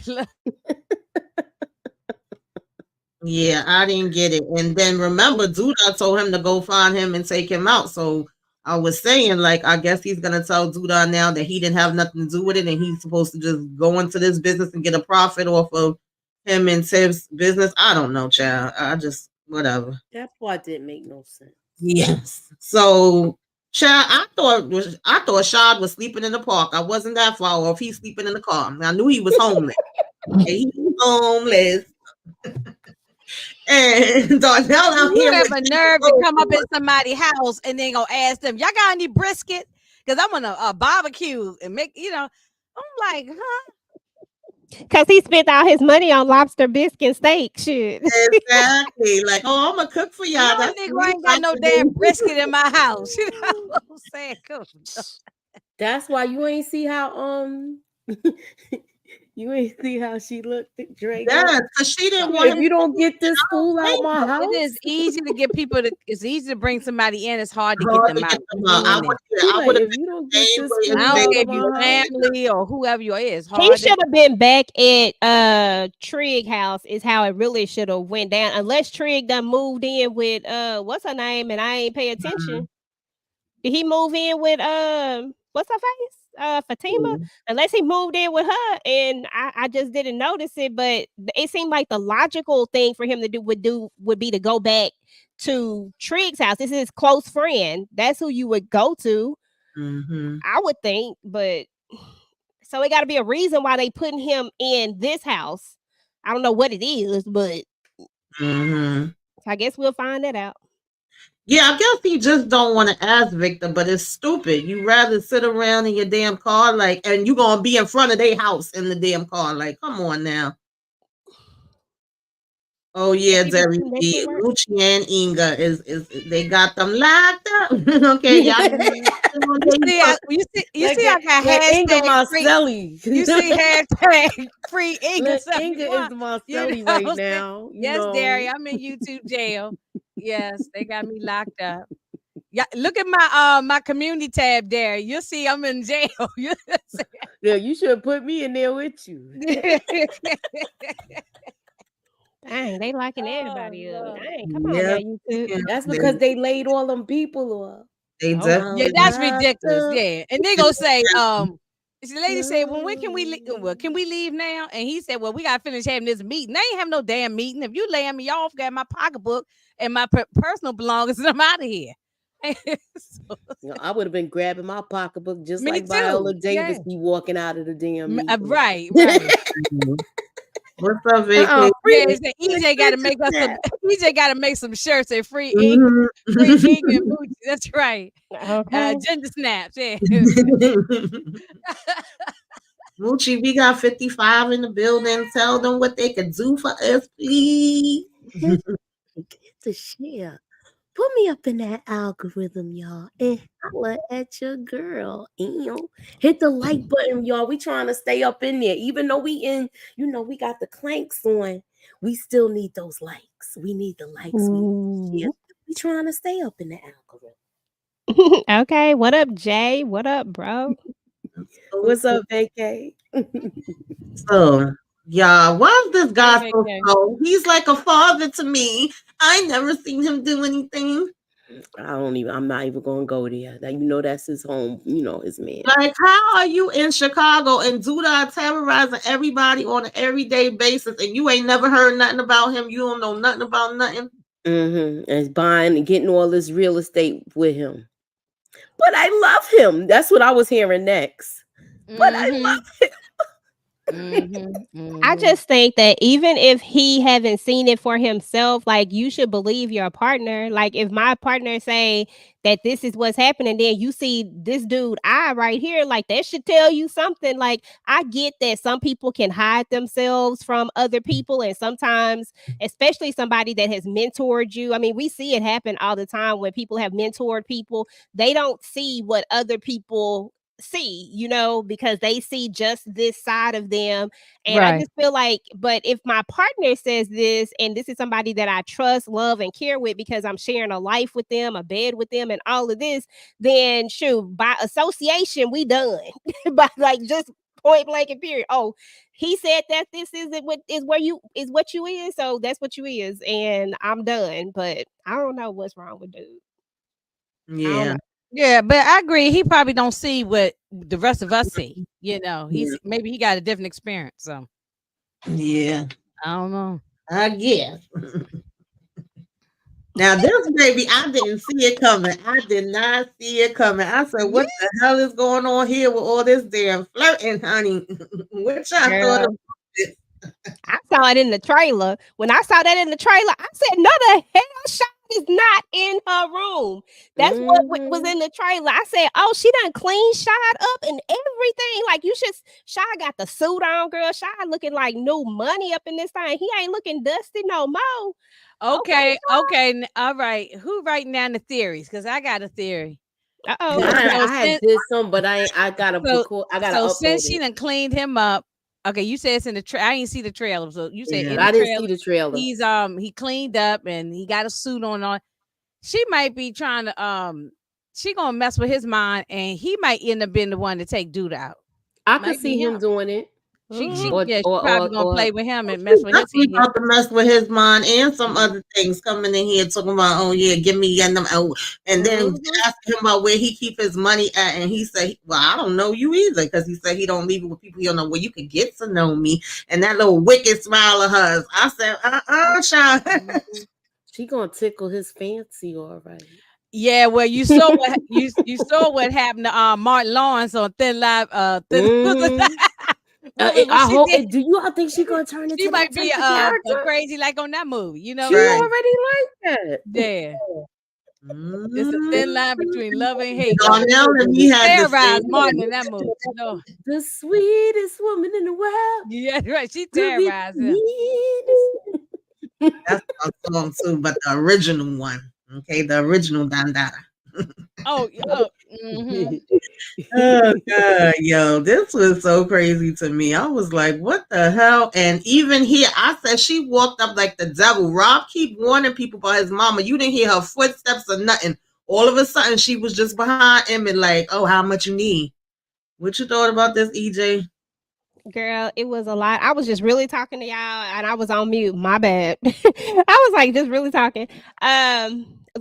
S1: Yeah, I didn't get it. And then remember, Duda told him to go find him and take him out. So I was saying, like, I guess he's gonna tell Duda now that he didn't have nothing to do with it, and he's supposed to just go into this business and get a profit off of him and Tiff's business. I don't know, child. I just whatever.
S4: That part didn't make no sense.
S1: Yes. So, child, I thought Shad was sleeping in the park. I wasn't that far off. He's sleeping in the car. I knew he was homeless. He was homeless. And Darnell out
S3: You
S1: here
S3: have
S1: with
S3: a nerve to come up in somebody's house and then go ask them, y'all got any brisket? Because I'm on a barbecue and make, I'm like, huh?
S2: Because he spent all his money on lobster bisque and steak. Shit.
S1: exactly. Like, oh, I'm gonna cook for y'all.
S3: No,
S1: That's
S3: nigga,
S1: what
S3: I
S1: we
S3: ain't got no
S1: like to
S3: damn
S1: do.
S3: brisket in my house. You know what I'm saying? Come on.
S4: That's why you ain't see how you ain't see how she looked at Drake.
S1: Yes, because she didn't want
S4: If
S1: him
S4: you
S1: to
S4: don't get this
S1: I don't
S4: fool out
S1: blame
S4: my
S1: her.
S4: house,
S3: It is easy to get people to. It's easy to bring somebody in. It's hard to
S1: hard
S3: get them
S1: to
S3: out.
S1: get them out. I would
S4: He
S1: I
S4: like,
S1: would have
S4: if
S1: been
S4: you don't
S1: the
S4: get
S1: same
S4: this
S1: way
S4: fool
S1: as
S3: I
S4: out
S3: don't
S1: Vic.
S3: care
S4: of
S3: if you
S4: my house,
S3: family or whoever you are. It's
S2: He
S3: hard.
S2: should have been back at Trig house is how it really should have went down. Unless Trig done moved in with what's her name and I ain't pay attention. Did he move in with what's her face? Fatima? Unless he moved in with her and I just didn't notice it, but it seemed like the logical thing for him to do would be to go back to Trig's house. This is his close friend. That's who you would go to.
S1: Mm-hmm.
S2: I would think, but so it got to be a reason why they putting him in this house. I don't know what it is, but
S1: Mm-hmm.
S2: I guess we'll find that out.
S1: Yeah, I guess he just don't want to ask Victor, but it's stupid. You rather sit around in your damn car, like, and you gonna be in front of their house in the damn car. Like, come on now. Oh yeah,
S2: He
S1: Derry
S2: didn't make
S1: B.
S2: it work.
S1: Lucci and Inga is they got them locked up. Okay, y'all.
S3: You
S4: like
S3: see, I got
S4: Inga
S3: hashtag free.
S4: Marcelli.
S3: You see hashtag free Inga.
S4: Look, Inga is Marcelli
S3: You know
S4: right
S3: what I'm saying?
S4: now.
S3: Yes, Derry, I'm in YouTube jail. Yes, they got me locked up. Yeah, look at my community tab there. You'll see I'm in jail.
S4: Yeah, you should put me in there with you.
S2: Dang, they locking everybody up.
S3: Lord.
S2: Dang, come on now, YouTube.
S1: Yeah,
S4: That's because they laid all them people up.
S1: they
S2: Oh,
S1: definitely.
S3: Yeah, that's
S4: Locked
S3: ridiculous.
S4: up.
S3: Yeah, and they gonna say, the lady said, "Well, when can we leave? Well, can we leave now?" And he said, "Well, we gotta finish having this meeting. They ain't have no damn meeting. If you laying me off, got my pocketbook and my personal belongings, and I'm out of here." So,
S4: You know, I would have been grabbing my pocketbook just
S3: Me
S4: like
S3: too,
S4: Viola Davis
S3: yeah.
S4: be walking out of the damn meeting.
S3: right.
S1: What's up, Vicky?
S3: Yeah, EJ got to make us some. EJ got to make some shirts and free ink, free ink and Moochie. That's right.
S2: okay.
S3: Ginger snaps. Yeah.
S1: Moochie, we got 55 in the building. Tell them what they can do for us, please.
S4: Get the share. Put me up in that algorithm, y'all, and holla at your girl. Hit the like button, y'all. We trying to stay up in there. Even though we we got the clanks on, we still need those likes. We need the likes. We trying to stay up in the algorithm.
S2: Okay, what up, Jay? What up, bro?
S4: What's up, AK?
S1: So, y'all, why is this guy
S3: Hey,
S1: so
S3: Vicky.
S1: slow? He's like a father to me. I never seen him do anything.
S4: I'm not even gonna go there. That's his home, his man.
S1: Like, how are you in Chicago and Duda terrorizing everybody on an everyday basis and you ain't never heard nothing about him? You don't know nothing about nothing.
S4: And buying and getting all this real estate with him. But I love him. That's what I was hearing next. But I love him.
S2: I just think that even if he haven't seen it for himself, like you should believe your partner. Like if my partner say that this is what's happening, then you see this dude right here, like that should tell you something. Like I get that some people can hide themselves from other people, and sometimes, especially somebody that has mentored you. I mean, we see it happen all the time when people have mentored people. They don't see what other people see, because they see just this side of them. And I
S3: Right.
S2: just feel like, but if my partner says this, and this is somebody that I trust, love, and care with because I'm sharing a life with them, a bed with them, and all of this, then shoot, by association, we done. By like just point blank and period. Oh, he said that this isn't what is where you is what you is, so that's what you is, and I'm done. But I don't know what's wrong with dude. I don't
S1: Yeah.
S2: know.
S3: Yeah, but I agree. He probably don't see what the rest of us see. He's maybe he got a different experience. So
S1: Yeah.
S3: I don't know.
S1: I guess. Now this baby, I didn't see it coming. I did not see it coming. I said, "What the hell is going on here with all this damn flirting, honey?" Which I thought
S2: Girl.
S1: of it.
S2: I saw it in the trailer. When I saw that in the trailer, I said, "No, the hell, Shy is not in her room." That's what was in the trailer. I said, "Oh, she done clean Shy up and everything. Like you should." Shy got the suit on, girl. Shy looking like new money up in this thing. He ain't looking dusty no more.
S3: Okay. All right. Who writing down the theories? Because I got a theory.
S2: Uh-oh.
S4: I had did some, but I gotta record. I gotta
S3: So
S4: upload
S3: since she
S4: it.
S3: done cleaned him up, okay, you said it's in the I didn't see the trailer. So you said in
S4: I
S3: the
S4: didn't
S3: trailer,
S4: see the trailer.
S3: he's he cleaned up and he got a suit on. She might be trying to she gonna mess with his mind and he might end up being the one to take dude out.
S4: I
S3: Might
S4: could see
S3: be
S4: him doing it.
S3: She
S4: Or-
S3: probably gonna
S4: or-
S3: play with him and mess with his
S1: Definitely
S3: ego.
S1: about to mess with his mind and some other things coming in here talking about, oh yeah, give me and them, and then asking him about where he keep his money at, and he said, well, I don't know you either, because he said he don't leave it with people he don't know where you could get to know me. And that little wicked smile of hers, I said, Sean.
S4: She gonna tickle his fancy, all right.
S3: Yeah, well, you saw what you saw what happened to Martin Lawrence on Thin Line.
S4: I hope. Do you all think she gonna turn into
S3: She might
S4: that
S3: be
S4: type of character?
S3: crazy like on that movie,
S4: She
S1: Right.
S4: already like that.
S3: Yeah. It's a thin line between love and hate.
S1: Darnell and he had the
S3: terrorized
S1: same
S3: Martin in that movie. No.
S4: The sweetest woman in the world.
S3: Yeah, right. She terrorized him.
S1: That's a song too, but the original one. Okay, the original Dandara.
S3: Oh,
S1: Oh God, yo, this was so crazy to me. I was like, what the hell? And even here, I said she walked up like the devil. Rob keep warning people about his mama. You didn't hear her footsteps or nothing. All of a sudden, she was just behind him and like, oh, how much you need? What you thought about this, EJ?
S2: Girl, it was a lot. I was just really talking to y'all and I was on mute. My bad. I was like just really talking.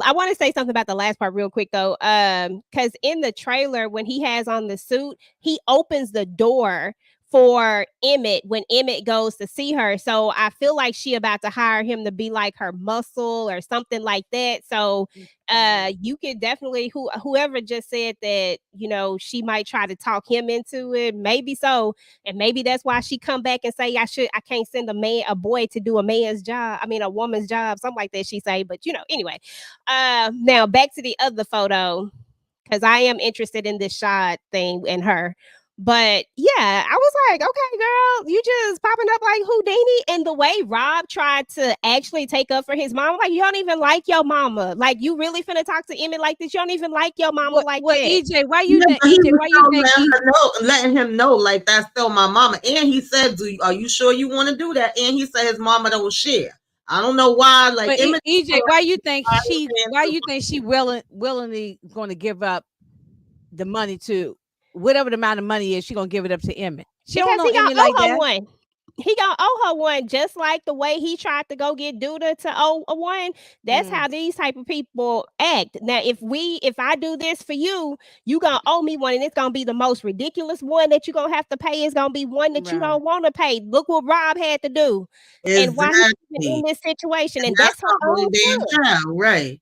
S2: I want to say something about the last part real quick though. Because in the trailer, when he has on the suit, he opens the door for Emmett when Emmett goes to see her. So I feel like she about to hire him to be like her muscle or something like that. So you could definitely whoever just said that, she might try to talk him into it. Maybe so. And maybe that's why she come back and say I can't send a boy to do a man's job. I mean a woman's job, something like that she say. But anyway. Now back to the other photo, because I am interested in this shot thing and her. But yeah, I was like, okay, girl, you just popping up like Houdini. And the way Rob tried to actually take up for his mom, like, you don't even like your mama. Like, you really finna talk to Emmett like this? You don't even like your mama like that.
S3: EJ, why you think
S1: letting him know like that's still my mama? And he said, are you sure you want to do that? And he said his mama don't share. I don't know why. Like,
S3: but EJ, why you think she willingly going to give up the money to whatever the amount of money is? She gonna give it up to Emmett. She
S2: because
S3: don't know Emmett like that.
S2: One. He gonna owe her one, just like the way he tried to go get Duda to owe a one. That's how these type of people act. Now, if I do this for you, you gonna owe me one, and it's gonna be the most ridiculous one that you gonna have to pay. It's gonna be one that you don't want to pay. Look what Rob had to do, and why he's in this situation, and that's her own
S1: child, right?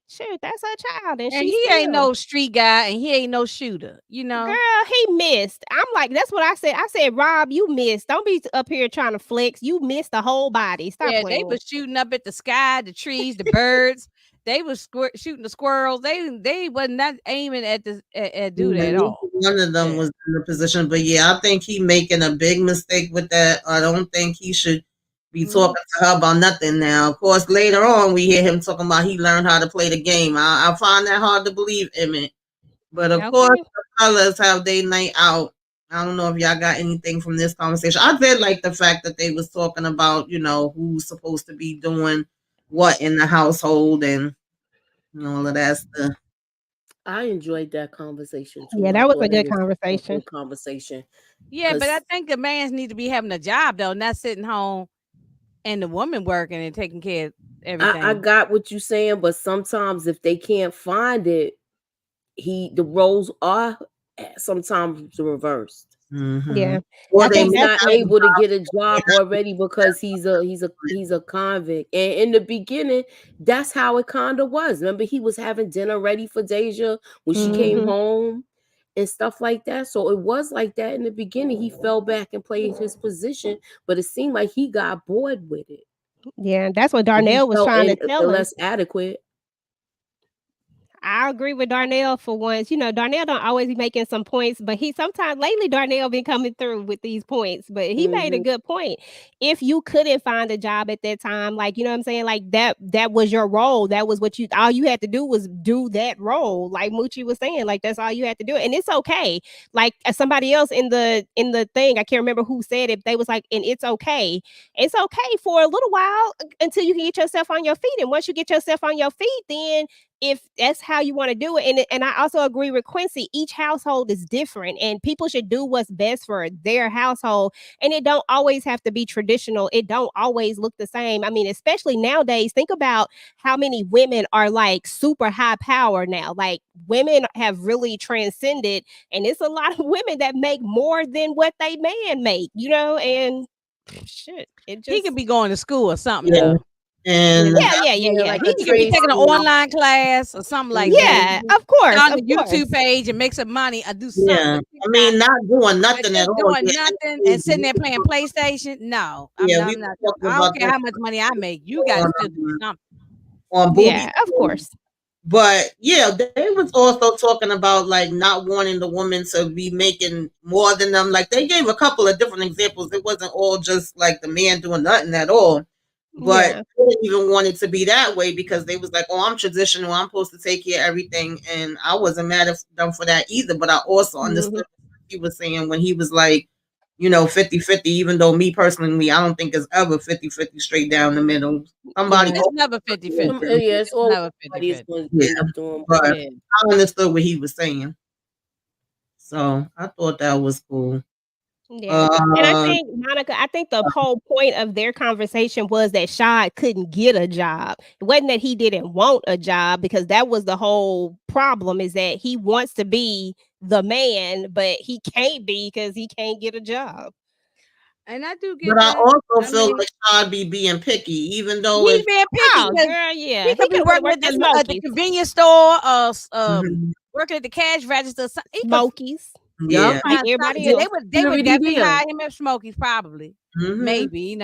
S2: Shoot, that's her child, and
S3: he ain't no street guy, and he ain't no shooter.
S2: Girl, he missed. I'm like, that's what I said. I said, Rob, you missed. Don't be up here trying to flex. You missed the whole body. Stop playing.
S3: They was shooting up at the sky, the trees, the birds. They was shooting the squirrels. They wasn't not aiming at dude at all.
S1: One of them was in the position, but yeah, I think he making a big mistake with that. I don't think he should be talking to her about nothing now. Of course, later on we hear him talking about he learned how to play the game. I find that hard to believe, Emmett. But of course, the fellas have their night out. I don't know if y'all got anything from this conversation. I did like the fact that they was talking about, who's supposed to be doing what in the household and all of that stuff.
S4: I enjoyed that conversation too.
S2: Yeah,
S4: I
S2: that was a
S4: thought
S2: good
S4: it
S2: conversation.
S4: good conversation.
S3: Yeah, but I
S4: 'Cause
S3: think the man need to be having a job though, not sitting home and the woman working and taking care of everything.
S4: I got what you're saying, but sometimes if they can't find it, the roles are sometimes reversed.
S2: Yeah.
S1: Or
S2: I
S1: they
S4: He's
S2: think
S4: not
S2: that's
S4: able to get a job already because he's a convict. And in the beginning, that's how it kind of was. Remember, he was having dinner ready for Deja when she came
S2: Mhm.
S4: home and stuff like that. So it was like that in the beginning. He fell back and played his position, but it seemed like he got bored with it.
S2: Yeah, that's what
S4: And he
S2: Darnell was
S4: felt
S2: trying to tell him.
S4: less adequate.
S2: I agree with Darnell for once. Darnell don't always be making some points, but he sometimes lately Darnell been coming through with these points. But he made a good point. If you couldn't find a job at that time, like you know what I'm saying, like that was your role. That was what all you had to do was do that role. Like Moochie was saying, like that's all you had to do. And it's okay. Like somebody else in the thing, I can't remember who said it. They was like, and it's okay. It's okay for a little while until you can get yourself on your feet. And once you get yourself on your feet, then if that's how you want to do it. And I also agree with Quincy, each household is different and people should do what's best for their household. And it don't always have to be traditional. It don't always look the same. I mean, especially nowadays, think about how many women are like super high power now. Like women have really transcended, and it's a lot of women that make more than what they man make, and shit.
S3: He could be going to school or something
S1: Yeah.
S3: though.
S1: And
S2: Yeah.
S4: like
S3: He could be taking an online class or something like that.
S2: Yeah, of course.
S3: On
S2: Of
S3: the YouTube
S2: course.
S3: page and make some money or do something.
S1: yeah, I mean, not doing
S3: But
S1: nothing
S3: just
S1: at all.
S3: doing
S1: Yeah,
S3: nothing and sitting there playing PlayStation. No,
S1: Yeah, we
S3: I'm not.
S1: were talking
S3: I
S1: about
S3: don't care
S1: that
S3: how much money I make. You got to still do something.
S1: on Booby.
S2: Yeah, of course.
S1: But yeah, they was also talking about like not wanting the woman to be making more than them. Like they gave a couple of different examples. It wasn't all just like the man doing nothing at all. But
S2: Yeah.
S1: they didn't even want it to be that way because they was like, "Oh, I'm traditional. I'm supposed to take care of everything," and I wasn't mad at them for that either. But I also understood what he was saying when he was like, 50-50, even though me personally, I don't think it's ever 50-50 straight down the middle. Somebody,
S3: It's never 50-50.
S4: Yeah, it's always
S3: never
S4: somebody is
S3: 50-50.
S4: going to
S1: yeah,
S4: end up doing.
S1: but
S3: Yeah.
S1: I understood what he was saying, so I thought that was cool.
S2: Yeah. And I think, Monica, the whole point of their conversation was that Shad couldn't get a job. It wasn't that he didn't want a job, because that was the whole problem, is that he wants to be the man, but he can't be because he can't get a job.
S3: And I do get
S1: But I
S3: that.
S1: also feel like Shad be being picky, even though
S3: He
S1: if
S3: being picky.
S2: Oh,
S3: 'cause
S2: girl, yeah.
S3: He could be
S2: could've
S3: working
S2: worked
S3: at
S2: at
S3: the
S2: Smokies.
S3: convenience store or
S1: Mhm.
S3: working at the cash register. He could
S2: Smokies.
S1: yeah,
S2: Like everybody else.
S3: They would definitely
S4: deal.
S3: hire him at Smokies, probably.
S1: Mhm.
S3: Maybe,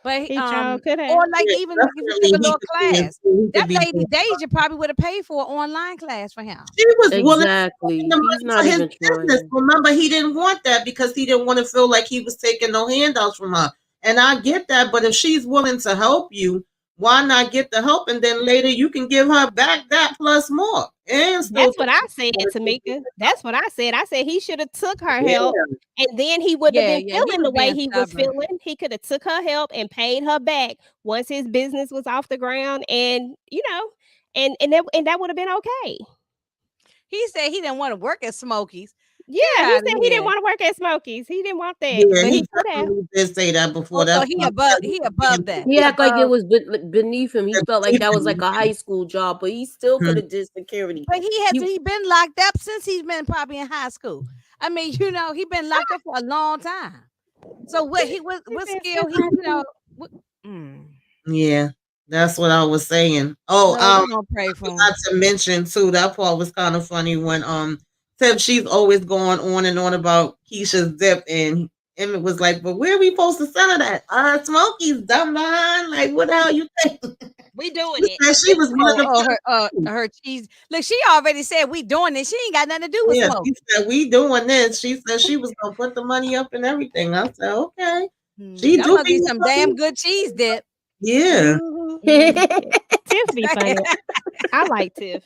S3: but
S2: He sure could have.
S3: or like
S1: Yeah,
S3: even if you
S1: definitely
S3: took a
S1: he
S3: little
S1: could be
S3: class,
S1: he could
S3: that
S1: be
S3: lady
S1: doing
S3: Deja probably would have paid for an online class for him.
S1: She was willing to
S4: Exactly.
S1: put the
S4: He's
S1: money
S4: not
S1: for his
S4: even
S1: business.
S4: trying.
S1: Remember, he didn't want that because he didn't want to feel like he was taking no handouts from her. And I get that, but if she's willing to help you, why not get the help? And then later you can give her back that plus more. And still
S2: That's what I said, Tamika. That's what I said. I said he should have took her help, and then he wouldn't have been
S3: he
S2: feeling
S3: was
S2: the way
S3: being
S2: he was
S3: stubborn.
S2: feeling. He could have took her help and paid her back once his business was off the ground, and and that would have been okay.
S3: He said he didn't want to work at Smokies.
S2: Yeah, he said he didn't want to work at Smokies. He didn't want that,
S1: Yeah,
S2: but
S1: he
S2: he could have.
S1: definitely did say that before.
S3: So
S1: That's
S3: he
S1: why
S3: above that.
S4: He acted like it was beneath him. He felt like that was like a high school job, but he still could have did security.
S3: But he been locked up since he's been probably in high school. I mean, he been locked up for a long time. So what skill
S1: Yeah, that's what I was saying. Oh,
S3: we're gonna pray for him.
S1: Not to mention too, that part was kind of funny when Tiff, she's always going on and on about Keisha's dip, and Emmett was like, "But where are we supposed to sell it at? Smokey's dumb behind. Like, what the hell you think?
S2: We doing it."
S1: And she was one
S3: her cheese. Look, she already said we doing this. She ain't got nothing to do with smoke.
S1: She said we doing this. She said she was gonna put the money up and everything. I said, okay. She
S3: That
S1: do
S3: must be some damn good cheese dip.
S1: Yeah.
S2: Tiff be funny. I like Tiff.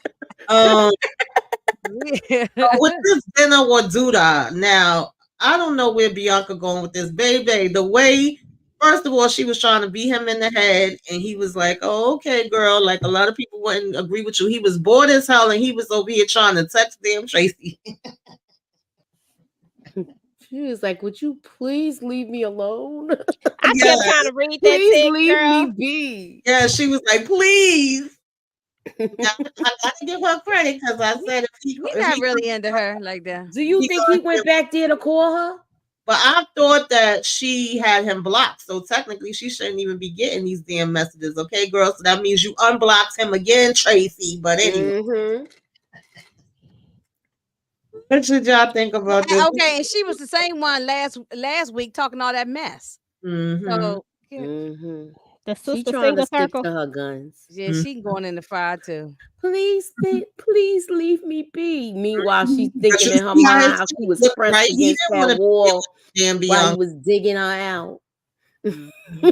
S3: Yeah.
S1: So with this dinner or Duda, now I don't know where Bianca going with this, baby. The way, first of all, she was trying to beat him in the head, and he was like, "Oh, okay, girl." Like a lot of people wouldn't agree with you. He was bored as hell, and he was over here trying to text damn Tracy.
S4: She was like, "Would you please leave me alone?
S2: I
S1: Yeah.
S2: kept trying to read that
S4: Please
S2: text,
S4: leave
S2: girl.
S4: me be."
S1: Yeah, she was like, "Please." Now, I gotta give her credit because I said if
S3: He's
S1: he
S3: not really into her like that.
S4: Do you
S1: He
S4: think he
S1: gonna
S4: went back there to call her?
S1: But I thought that she had him blocked. So technically, she shouldn't even be getting these damn messages. Okay, girl. So that means you unblocked him again, Tracy. But anyway,
S4: Mm-hmm.
S1: what should y'all think about this?
S3: Okay, and she was the same one last week talking all that mess.
S1: Mm-hmm.
S3: So yeah,
S4: Mm-hmm.
S2: The
S4: She
S2: sister
S4: trying
S2: single
S4: to stick
S2: circle.
S4: to her guns.
S3: yeah, she going in the fire too.
S4: Please leave me be. Meanwhile, she's
S1: But
S4: thinking
S1: you
S4: in her
S1: see how
S4: mind
S1: his
S4: how she was
S1: look,
S4: pressed
S1: right? He
S4: against
S1: didn't want
S4: that
S1: to
S4: wall
S1: be damn
S4: while he
S1: Bianca.
S4: was digging her out.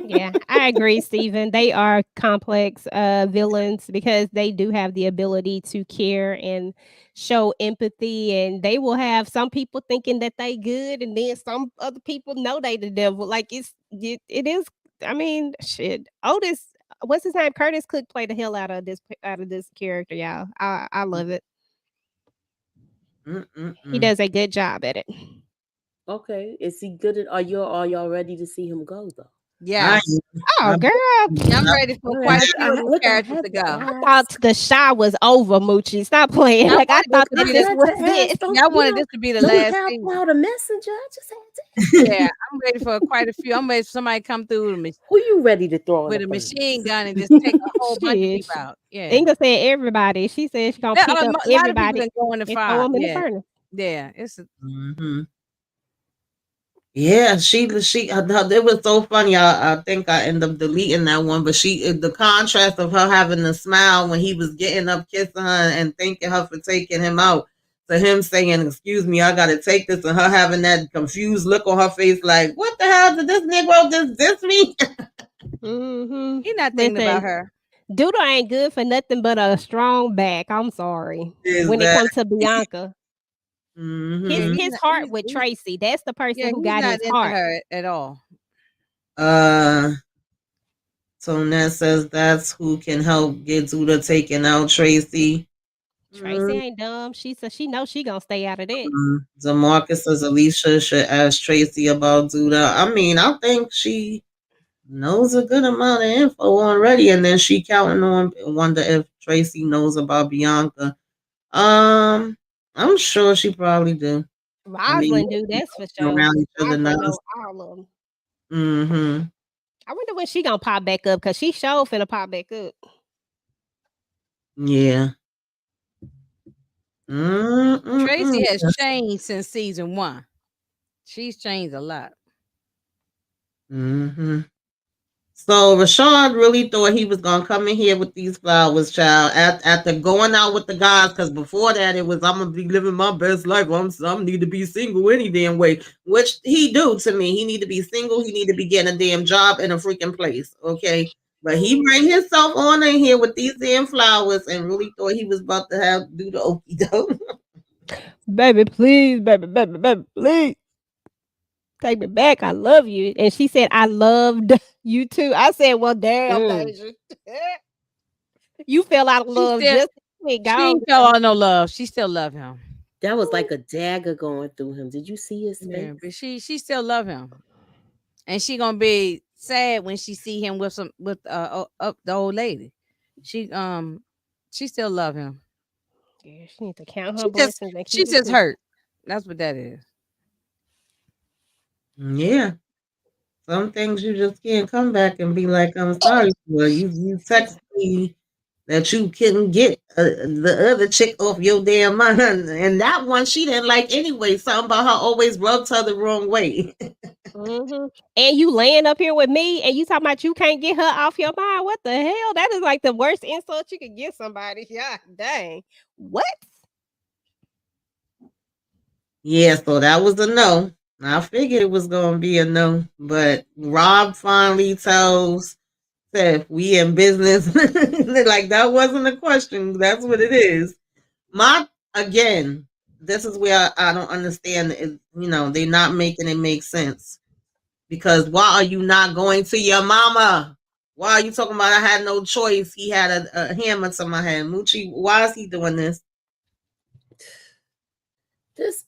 S2: Yeah, I agree, Stephen. They are complex villains because they do have the ability to care and show empathy, and they will have some people thinking that they good, and then some other people know they the devil. Like it is. I mean, shit. Otis, what's his name? Curtis Cook played the hell out of this character, y'all. I love it. He does a good job at it.
S4: Okay, is he good at? Are y'all ready to see him go though?
S3: Yeah,
S2: Oh, girl.
S3: I'm ready for quite a few of these characters to go.
S2: I thought the Shy was over, Moochie. Stop playing.
S3: I
S2: Like I
S3: wanted
S2: thought
S3: this to
S2: that
S3: be
S2: this
S3: the-
S2: was
S4: had to ask,
S2: it.
S4: don't-
S3: Yeah, I
S4: you
S3: wanted
S4: know,
S3: this to be the
S4: don't
S3: last
S4: help
S3: season.
S4: out a messenger. I just had to.
S3: Yeah, I'm ready for quite a few. I'm ready for somebody to come through
S4: Who you ready to throw in
S3: with
S4: the
S3: a
S4: furnace?
S3: machine gun and just take a whole bunch of
S2: Shit.
S3: people out. Yeah,
S2: Inga said everybody. She said she's gonna
S3: There
S2: pick
S3: are
S2: up
S3: a lot of people
S2: everybody
S3: that go in the
S2: and
S3: fire.
S2: throw them in the
S3: Yeah,
S2: furnace.
S3: yeah, it's
S1: Yeah, it was so funny. I think I ended up deleting that one, but the contrast of her having the smile when he was getting up, kissing her, and thanking her for taking him out, to him saying, "Excuse me, I got to take this," and her having that confused look on her face, like, "What the hell did this Negro just diss me?"
S2: Mm-hmm.
S3: he's not thinking about her.
S2: Doodle ain't good for nothing but a strong back. I'm sorry. When it comes to Bianca,
S1: Mhm.
S2: his heart with Tracy. That's the person
S3: Yeah,
S2: who
S3: he's
S2: got
S3: not
S2: his
S3: into
S2: heart.
S3: her at all.
S1: So Ned says that's who can help get Zuda taken out, Tracy.
S2: Tracy ain't dumb. She said she knows she gonna stay out of that.
S1: DeMarcus says Alicia should ask Tracy about Zuda. I mean, I think she knows a good amount of info already, and then she counting on. Wonder if Tracy knows about Bianca. I'm sure she probably do.
S2: Rosalind do, that's for sure.
S1: Around each other
S2: Rosalind
S1: now.
S2: know all of them.
S1: Mm-hmm.
S2: I wonder when she gonna pop back up because she sure finna pop back up.
S1: Yeah.
S3: Tracy has changed since season 1. She's changed a lot.
S1: Mm-hmm. So Rashad really thought he was gonna come in here with these flowers, child. After going out with the guys, because before that it was I'm gonna be living my best life. I'm need to be single any damn way, which he do to me. He need to be single. He need to be getting a damn job in a freaking place, okay? But he bring himself on in here with these damn flowers and really thought he was about to do the okie doke.
S2: Baby, please, baby, please. Take me back. I love you. And she said, I loved you too. I said, well, damn, baby. You fell out of love just
S3: she fell out of no love. She still love him.
S4: That was like a dagger going through him. Did you see his face?
S3: Yeah, but she still love him. And she gonna be sad when she see him with the old lady. She still love him.
S2: Yeah, she needs to count her blessings.
S3: She's just hurt. That's what that is.
S1: Yeah. Some things you just can't come back and be like, I'm sorry. Well, you text me that you couldn't get the other chick off your damn mind. And that one she didn't like anyway. Something about her always rubbed her the wrong way.
S2: Mm-hmm. And you laying up here with me and you talking about you can't get her off your mind. What the hell? That is like the worst insult you could give somebody. Yeah, dang. What?
S1: Yeah, so that was a no. I figured it was going to be a no. But Rob finally tells Steph, we in business. Like, that wasn't a question. That's what it is. My again, this is where I don't understand. They're not making it make sense. Because why are you not going to your mama? Why are you talking about I had no choice? He had a hammer to my head. Moochie, why is he doing this?
S4: This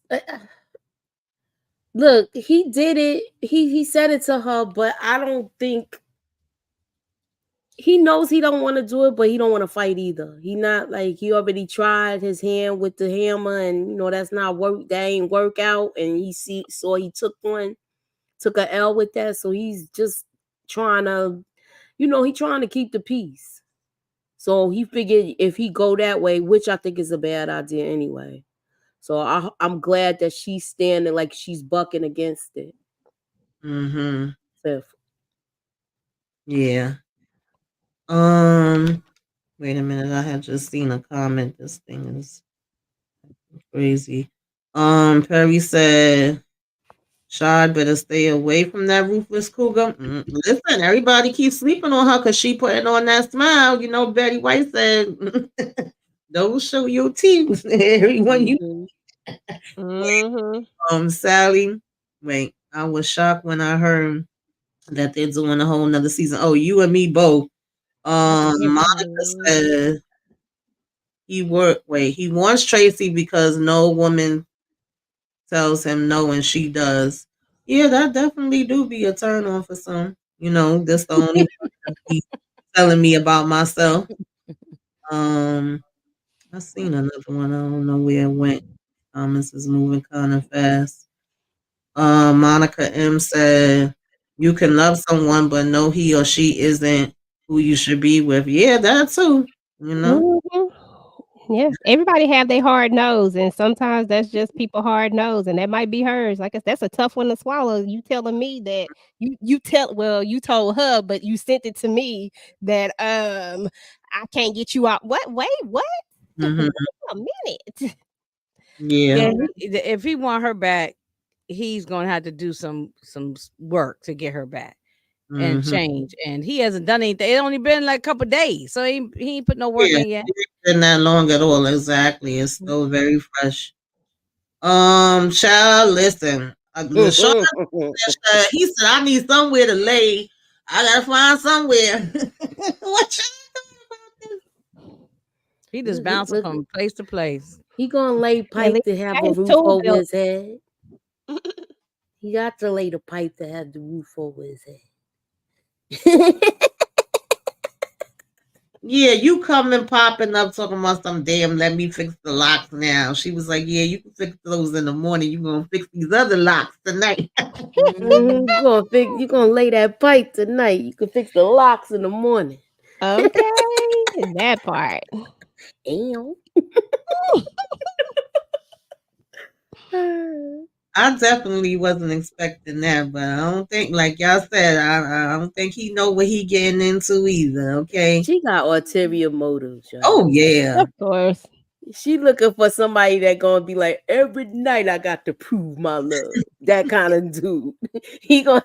S4: look, he did it. He said it to her, but I don't think he knows he don't want to do it, but he don't want to fight either. He not like he already tried his hand with the hammer, and that's not work. That ain't work out, and he he took a L with that, so he's just trying to, he trying to keep the peace. So he figured if he go that way, which I think is a bad idea anyway. So I'm glad that she's standing like she's bucking against it.
S1: Mm-hmm.
S4: So,
S1: yeah. Wait a minute. I had just seen a comment. This thing is crazy. Perry said, Shad better stay away from that ruthless cougar. Listen, everybody keeps sleeping on her because she putting on that smile. Betty White said, don't show your teeth. Everyone Sally. Wait, I was shocked when I heard that they're doing a whole nother season. Oh, you and me both. Monica said he wants Tracy because no woman tells him no and she does. Yeah, that definitely do be a turn on for some. That's the only one he's telling me about myself. I seen another one. I don't know where it went. This is moving kind of fast. Monica M said, you can love someone, but know he or she isn't who you should be with. Yeah, that too.
S2: Yeah, everybody have their hard nose, and sometimes that's just people hard nose, and that might be hers. Like that's a tough one to swallow. You telling me that you told her, but you sent it to me that I can't get you out. What? Wait, what?
S1: Mm-hmm.
S2: Wait a minute.
S1: Yeah.
S3: If he want her back, he's gonna have to do some work to get her back and change. And he hasn't done anything. It's only been like a couple days, so he ain't put no work in yet.
S1: It ain't been that long at all. Exactly. It's still very fresh. Child, listen. He said, I need somewhere to lay. I gotta find somewhere. What you doing about this?
S3: He just bouncing from place to place.
S4: He gonna lay pipe to have a roof over his head. He got to lay the pipe to have the roof over his head.
S1: Yeah, you coming popping up talking about some damn let me fix the locks now. She was like, yeah, you can fix those in the morning. You gonna fix these other locks tonight.
S4: You gonna lay that pipe tonight. You can fix the locks in the morning.
S2: Okay, that part.
S1: I definitely wasn't expecting that, but I don't think, like y'all said, I don't think he know what he getting into either. Okay,
S4: she got ulterior motives. Y'all.
S1: Oh yeah,
S2: of course.
S4: She looking for somebody that gonna be like, every night I got to prove my love. That kind of dude. He gonna.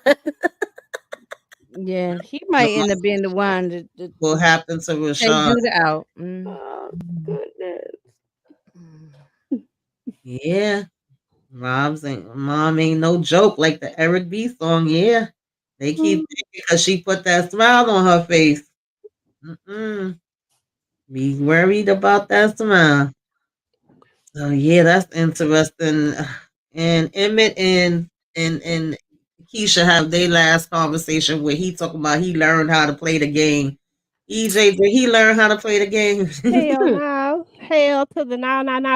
S3: Yeah, he might end up being the one that
S1: will happen to Rashad.
S3: They do out.
S4: Oh goodness.
S1: Yeah. Mom ain't no joke like the Eric B song. Yeah, they keep because she put that smile on her face. Be worried about that smile. So yeah, that's interesting. And Emmett and Keisha have their last conversation where he talking about he learned how to play the game. EJ, did he learn how to play the game?
S2: Hell no. Hell to the no.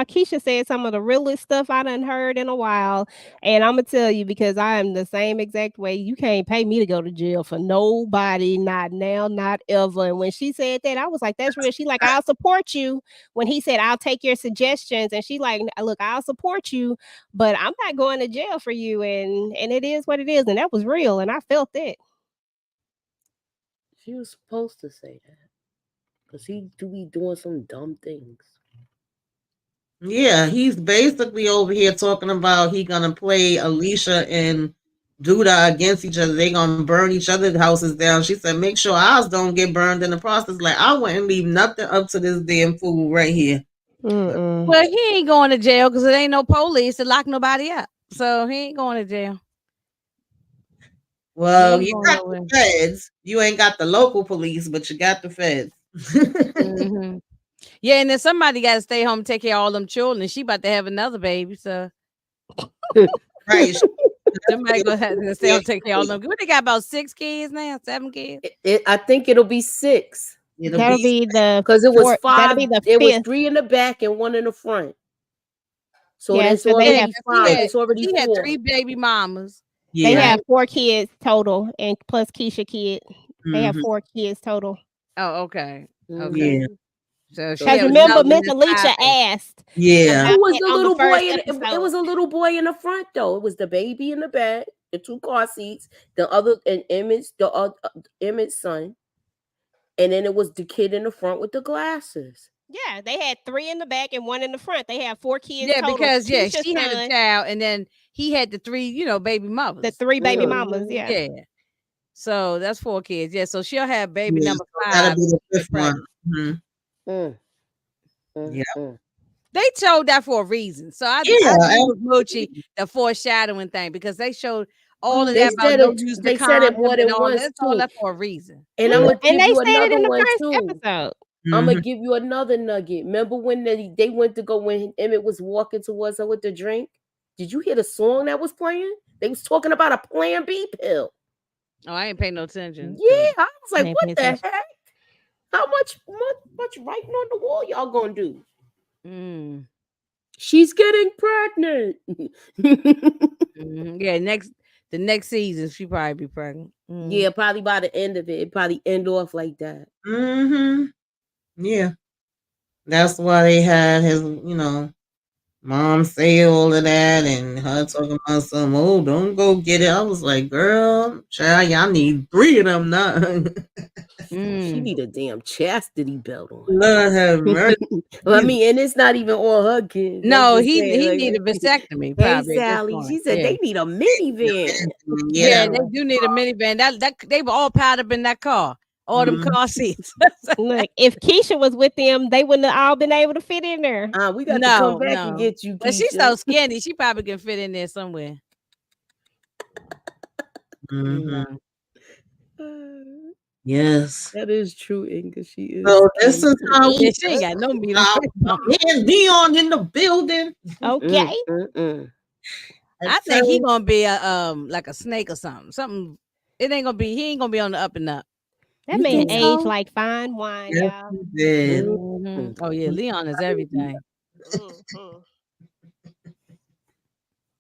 S2: Keisha said some of the realest stuff I done heard in a while. And I'm going to tell you, because I am the same exact way. You can't pay me to go to jail for nobody. Not now, not ever. And when she said that, I was like, that's real. She like, I'll support you. When he said, I'll take your suggestions. And she like, look, I'll support you, but I'm not going to jail for you. And it is what it is. And that was real. And I felt that.
S4: She was supposed to say that. Because he do be doing some dumb things.
S1: Yeah, he's basically over here talking about he gonna play Alicia and Duda against each other. They gonna burn each other's houses down. She said, make sure ours don't get burned in the process. Like, I wouldn't leave nothing up to this damn fool right here.
S2: Mm-mm.
S3: Well, he ain't going to jail because there ain't no police to lock nobody up. So he ain't going to jail.
S1: Well,
S3: He
S1: you
S3: ain't
S1: got
S3: going
S1: the feds. You ain't got the local police, but you got the feds.
S3: Mhm. Yeah, and then somebody got to stay home and take care of all them children. And she about to have another baby, so
S1: Right.
S3: somebody gonna have to stay home and take care of all them. What, they got about 6 kids now, 7 kids.
S4: I think it'll be 6
S1: It'll
S2: That'll
S1: be
S2: be the
S4: because it was
S2: 4th. That'll
S4: 5.
S2: be the
S4: It was
S2: 5th.
S4: 3 in the back and 1 in the front. So
S2: Yeah,
S4: that's
S2: so they
S3: Yeah,
S4: already
S2: have
S3: 'cause
S4: 5. It's already
S3: he had
S4: 4.
S3: 3 baby mamas.
S2: they
S1: yeah.
S2: have 4 kids total, and plus Keisha kid. They have
S1: Mhm.
S2: 4 kids total.
S3: Oh, okay.
S4: Mhm.
S1: Yeah.
S3: So she
S2: Because
S3: had
S2: remember,
S3: another one
S2: Miss
S3: that's 5
S2: Alicia
S3: babies.
S2: asked
S1: Yeah.
S2: about
S4: Who was
S2: it
S4: the
S2: on the
S4: little boy?
S2: first
S4: It was
S2: episode.
S4: a little boy in the front though. It was the baby in the back, the 2 car seats, the other and Emmett's Emmett's son, and then it was the kid in the front with the glasses.
S2: Yeah, they had 3 in the back and 1 in the front. They had 4 kids
S3: Yeah,
S2: total.
S3: because
S2: Keisha's
S3: she had a
S2: son,
S3: child, and then he had the 3, baby mothers.
S2: the 3 baby
S4: Mhm.
S2: mamas. Yeah.
S3: Yeah. So that's 4 kids. Yeah. So she'll have baby
S1: Yeah,
S3: number
S1: so that'll
S3: 5.
S1: be the
S3: get
S1: 5th one.
S3: pregnant.
S1: Mhm. Yeah.
S3: They showed that for a reason. So I
S1: Yeah,
S3: agree with Moochie, the foreshadowing thing, because they showed all of
S4: They
S3: that about
S4: said
S3: no
S4: it.
S3: use to
S4: They said it
S3: condom
S4: more
S3: and
S4: than
S3: all
S4: once
S3: that. That's all
S4: too.
S3: that for a reason.
S4: And I'm gonna
S2: And
S4: give
S2: they
S4: you
S2: said it
S4: another
S2: in the
S4: one
S2: first
S4: too.
S2: episode.
S4: I'm gonna
S1: Mhm.
S4: give you another nugget. Remember when they went to go when Emmett was walking towards her with the drink? Did you hear the song that was playing? They was talking about a Plan B pill.
S3: Oh, I ain't paying no attention.
S4: Yeah, I was like,
S2: ain't
S4: what
S2: paying
S4: the
S2: attention.
S4: heck? How much writing on the wall y'all gonna do?
S3: Mm.
S4: She's getting pregnant.
S3: Mhm. Yeah, the next season she probably be pregnant. Mm.
S4: Yeah, probably by the end of it probably end off like that.
S1: Mhm. Yeah. That's why they had his, mom say all of that and her talking about some, oh, don't go get it. I was like, girl, child, y'all need 3 of them now.
S4: She
S3: Mm.
S4: need a damn chastity belt on.
S1: Lord have mercy.
S4: Well, I mean, and it's not even all her kids.
S3: No,
S4: I'm just
S3: he
S4: saying,
S3: need a
S4: like,
S3: vasectomy.
S4: Hey
S3: Probably at this
S4: Sally,
S3: point.
S4: she said
S3: Yeah.
S4: they need a minivan.
S3: Yeah,
S1: Yeah.
S3: they do need a minivan. That they were all piled up in that car. All them
S1: Mhm.
S3: car seats.
S2: Look, if Keisha was with them, they wouldn't have all been able to fit in there.
S4: We got to come
S3: No,
S4: back and
S3: no.
S4: get you,
S3: But she's
S4: Keisha.
S3: so skinny, she probably can fit in there somewhere.
S1: Mhm.
S4: No.
S1: Yes.
S4: That is true, Inga. She is.
S1: So this is how
S3: Yeah,
S1: we
S3: she ain't got no meat on
S1: my man Dion in the building.
S2: Okay.
S3: I think he gonna be a like a snake or something. Something. It ain't gonna be. He ain't gonna be on the up and up.
S2: That
S4: You
S2: man
S4: think
S2: aged
S4: so?
S2: like fine wine,
S1: Yes,
S2: y'all.
S1: he did.
S3: Mhm. Oh yeah, Leon is everything.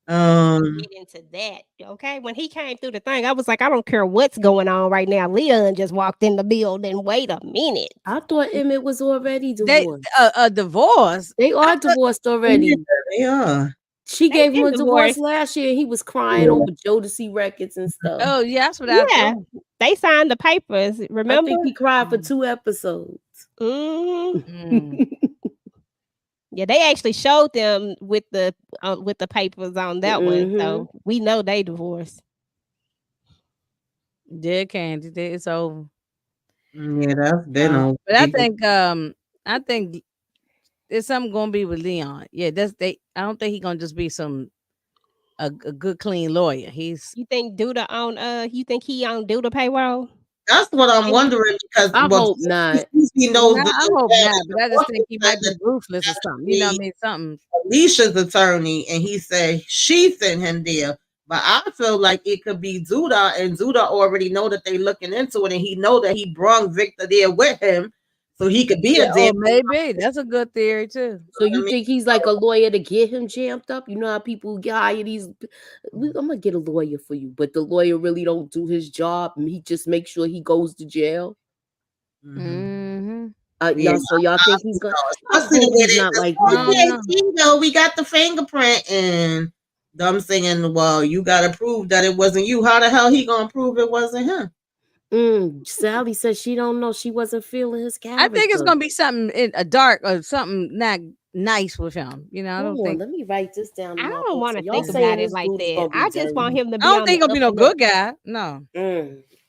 S2: Mhm. Get into that, okay? When he came through the thing, I was like, I don't care what's going on right now. Leon just walked in the building. Wait a minute.
S4: I thought Emmett was already
S3: They
S4: divorced.
S3: a divorce.
S4: They are divorced already.
S1: Yeah, they are.
S4: She
S2: They
S4: gave him a
S2: been
S4: divorce
S2: divorced.
S4: last year. He was crying over Jodeci records and stuff.
S3: Oh yeah, that's what I
S2: Yeah,
S3: thought.
S2: they signed the papers.
S4: I
S2: Remember?
S4: think he cried for 2 episodes.
S2: Mhm.
S3: Mm.
S2: Yeah, they actually showed them with the papers on that one, so we know they divorced.
S3: Yeah, Candy, it's over.
S1: Yeah, that's been over.
S3: But I think there's something gonna be with Leon. Yeah, I don't think he's gonna just be a good clean lawyer. He's.
S2: You think Duda on you think he on Duda payroll?
S1: That's what I'm wondering because
S4: I hope not.
S1: He knows
S3: I hope not, but I just think he might be ruthless or something. You know what I mean? Something.
S1: Alicia's attorney, and he said she sent him there. But I feel like it could be Zuda, and Zuda already know that they looking into it, and he know that he brung Victor there with him, so he could be a
S3: Oh,
S1: damn.
S3: maybe that's a good theory too.
S4: So you think he's like a lawyer to get him jammed up? You know how people get hired these. I'm gonna get a lawyer for you, but the lawyer really don't do his job, and he just makes sure he goes to jail.
S3: Mm-hmm.
S4: So y'all think he's gonna? I
S1: Especially
S4: hope
S1: the way
S4: he's not like
S1: that. We got the fingerprint, and them saying, "Well, you got to prove that it wasn't you." How the hell he gonna prove it wasn't him?
S4: Sally says she don't know. She wasn't feeling his character.
S3: I think it's gonna be something in a dark or something not nice with him. You know, I don't think.
S4: Let me write this down.
S2: I don't want to
S4: Y'all
S2: think
S4: saying
S2: about it
S4: this
S2: like
S4: dude's
S2: that.
S4: gonna be
S2: I just want
S4: dirty.
S2: him to be
S3: I don't
S2: on
S3: think
S2: the
S3: he'll be no
S2: up and up.
S3: good guy. No.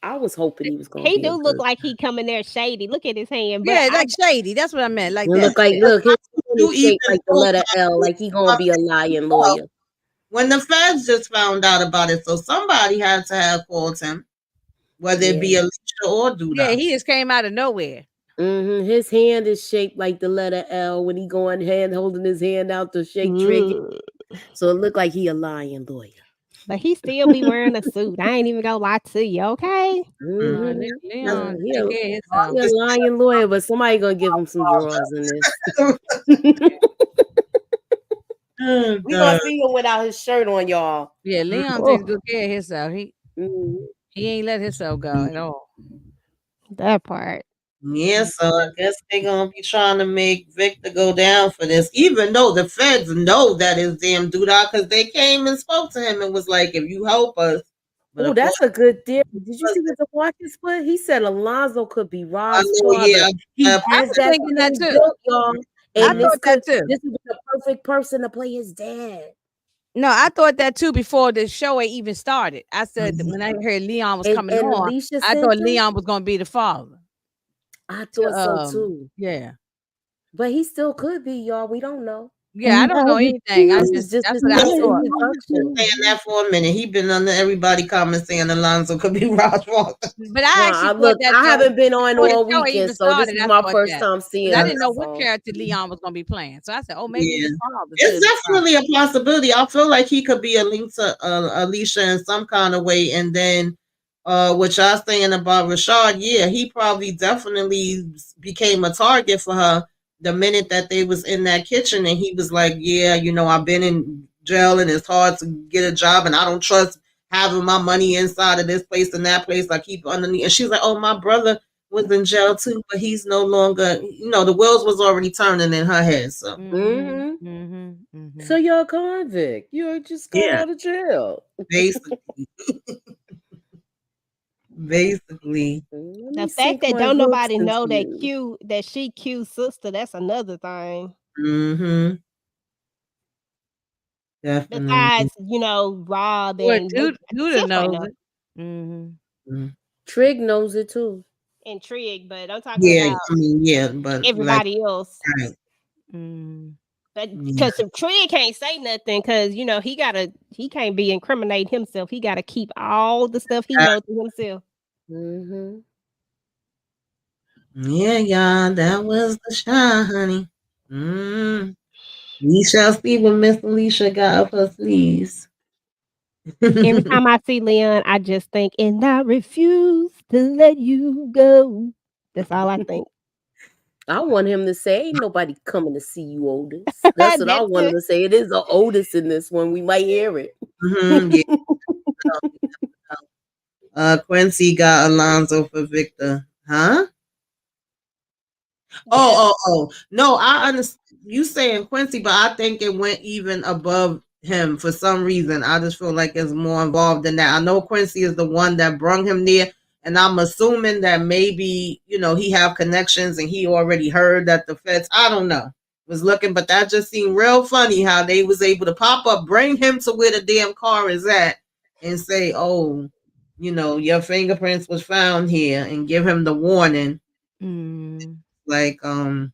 S4: I was hoping he was gonna.
S2: He
S4: be
S2: do
S4: a
S2: look
S4: good
S2: like
S4: guy.
S2: he coming there shady. Look at his hand. But
S3: Yeah, like shady. That's what I meant. Like
S4: It
S3: that.
S4: look like
S3: Yeah.
S4: look.
S1: you
S4: is
S1: even
S4: shaped like the
S1: know
S4: letter L, like he gonna be a lying lawyer.
S1: when the feds just found out about it. So somebody had to have called him, whether it be
S4: Yeah.
S1: Alicia or
S3: Yeah,
S1: Duda.
S3: he just came out of nowhere.
S4: His hand is shaped like the letter L when he going hand holding his hand out to shake Trig. So it looked like he a lying lawyer.
S2: But he still be wearing a suit. I ain't even gonna lie to you, okay?
S4: Mhm.
S3: Leon,
S4: He
S3: take
S4: a,
S3: care of himself.
S4: he a lying lawyer, but somebody gonna give him some drawers in this.
S1: Oh,
S4: We gonna
S1: God.
S4: see him without his shirt on, y'all.
S3: Yeah, Leon
S2: Oh.
S3: takes good care of himself.
S4: Mhm.
S3: He ain't let himself go at all.
S2: That part.
S1: Yeah, so I guess they're gonna be trying to make Victor go down for this, even though the feds know that is damn Duda, because they came and spoke to him and was like, if you help us. But
S4: Oh,
S1: of
S4: that's
S1: course,
S4: a good theory. Did you see what the Marcus put? He said Alonzo could be
S1: I
S4: Rod's
S1: know,
S4: father.
S1: yeah,
S4: He
S1: I
S4: has
S3: was
S4: that
S3: thinking that
S4: thing
S3: too.
S4: built, y'all.
S3: I
S4: And this
S3: thought that
S4: could
S3: too.
S4: this is the perfect person to play his dad.
S3: No, I thought that too before the show even started. I said that when I heard Leon was coming
S4: And
S3: on,
S4: Alicia
S3: I
S4: sent
S3: thought
S4: him?
S3: Leon was going to be the father.
S4: I thought so too.
S3: Yeah.
S4: But he still could be, y'all. We don't know.
S3: Yeah, I don't know anything.
S4: This is just
S3: That's
S4: his
S3: what I
S4: first
S3: thought.
S4: introduction.
S1: saying that for a minute. He been under everybody comment saying Alonzo could be Rod Walker.
S3: But I actually thought
S4: Look,
S3: that
S4: I haven't been on
S3: before the
S4: all
S3: show
S4: weekend,
S3: even
S4: so this
S3: started,
S4: is
S3: I
S4: my
S3: thought
S4: first
S3: that.
S4: time
S3: 'Cause
S4: seeing
S3: I
S4: it.
S3: didn't know
S4: that's
S3: what
S4: all.
S3: character Leon was going to be playing. So I said, oh, maybe
S1: Yeah.
S3: it's the father.
S1: It's definitely a possibility. I feel like he could be a link to Alicia in some kind of way. And then what y'all saying about Rashad, yeah, he probably definitely became a target for her the minute that they was in that kitchen, and he was like, yeah, you know, I've been in jail and it's hard to get a job and I don't trust having my money inside of this place and that place. I keep underneath. And she's like, oh, my brother was in jail too, but he's no longer, you know, the wheels was already turning in her head. So
S4: So you're a convict. You just got out of jail.
S1: Basically. Basically.
S2: The fact that don't nobody know that she Q's sister, that's another thing.
S1: Mm-hmm. Definitely.
S2: Besides, you know, Rob
S3: Well,
S2: and
S3: Duda
S2: Tiff might
S3: knows
S2: know.
S3: it. Mm-hmm.
S4: Trig knows it too.
S2: And Trig, but I'm talking
S1: Yeah,
S2: about
S1: I mean, yeah, but
S2: everybody else.
S1: Right.
S2: But because if Trig can't say nothing, because you know he can't be incriminating himself. He got to keep all the stuff he knows to himself.
S4: Mm-hmm.
S1: Yeah, y'all, that was the shot, honey. We shall see what Miss Alicia got up her sleeves.
S2: Every time I see Leon, I just think, and I refuse to let you go. That's all I think.
S4: I want him to say, ain't nobody coming to see you, Otis. That's what I want him to say. It is an Otis in this one. We might hear it.
S1: Yeah. Quincy got Alonzo for Victor. Huh? Oh. No, I understand you saying Quincy, but I think it went even above him for some reason. I just feel like it's more involved than that. I know Quincy is the one that brung him there, and I'm assuming that maybe, you know, he have connections and he already heard that the feds, I don't know, was looking, but that just seemed real funny how they was able to pop up, bring him to where the damn car is at and say, oh, you know, your fingerprints was found here and give him the warning. Like, you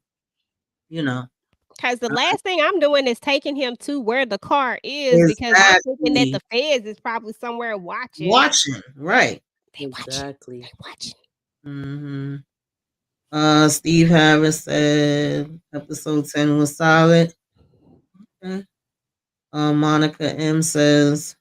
S1: know.
S2: Because the last thing I'm doing is taking him to where the car is because I'm thinking that the feds is probably somewhere watching.
S1: Right.
S2: They
S4: exactly.
S2: watching.
S1: Mm-hmm. Steve Harris said episode 10 was solid. Okay. Monica M says,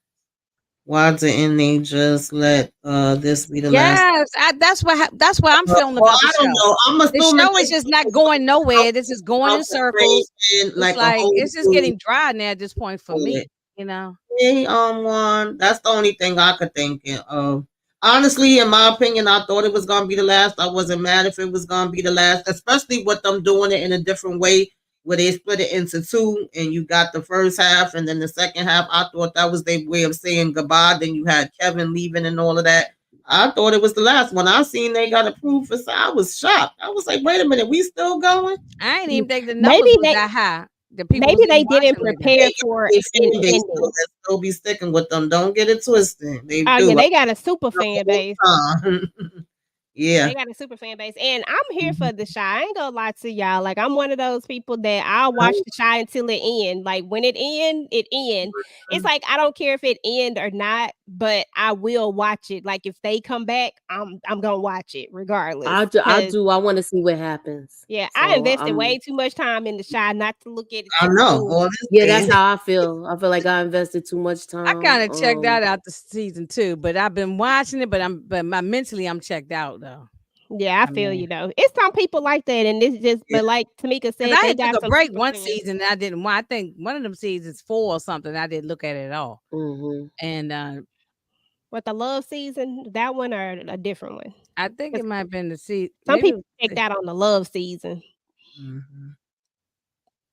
S1: why didn't they just let this be the last?
S3: Yes, that's what I'm feeling about the show.
S1: I don't know. I'm assuming
S3: the show is just not going nowhere. This is going in circles.
S1: Like
S3: it's just getting dry now at this point for me. You know.
S1: Hey, one. That's the only thing I could think of. Honestly, in my opinion, I thought it was gonna be the last. I wasn't mad if it was gonna be the last, especially with them doing it in a different way, where they split it into two, and you got the first half, and then the second half. I thought that was their way of saying goodbye. Then you had Kevin leaving and all of that. I thought it was the last one. I seen they got approved for. So I was shocked. I was like, wait a minute, we still going?
S3: I ain't even think the numbers was that high.
S2: Maybe they didn't prepare for an ending.
S1: They'll be sticking with them. Don't get it twisted. They
S2: yeah, they got a super fan base.
S1: Yeah.
S2: They got a super fan base, and I'm here for the Chi. I ain't gonna lie to y'all. Like, I'm one of those people that I'll watch the Chi until it end. Like, when it end, it end. It's like I don't care if it end or not, but I will watch it. Like, if they come back, I'm gonna watch it regardless.
S4: I
S2: 'cause,
S4: do. I want to see what happens.
S2: yeah, I
S4: So,
S2: invested way too much time in the Chi not to look at it.
S1: I
S2: till
S1: know.
S2: soon.
S1: All this
S4: yeah, that's
S1: thing.
S4: how I feel. I feel like I invested too much
S3: I
S4: time.
S3: kind of checked that out the season 2, but I've been watching it, but mentally I'm checked out though.
S2: Yeah, I feel you though. It's some people like that, and it's just, but like Tamika said,
S3: I
S2: they
S3: had
S2: got
S3: took a
S2: some
S3: break
S2: super
S3: one
S2: fans.
S3: season and I didn't watch. I think one of them seasons 4 or something. I didn't look at it at all. And
S2: What, the love season? That one or a different one?
S3: I think it might have been the season.
S2: Some people checked out on the love season.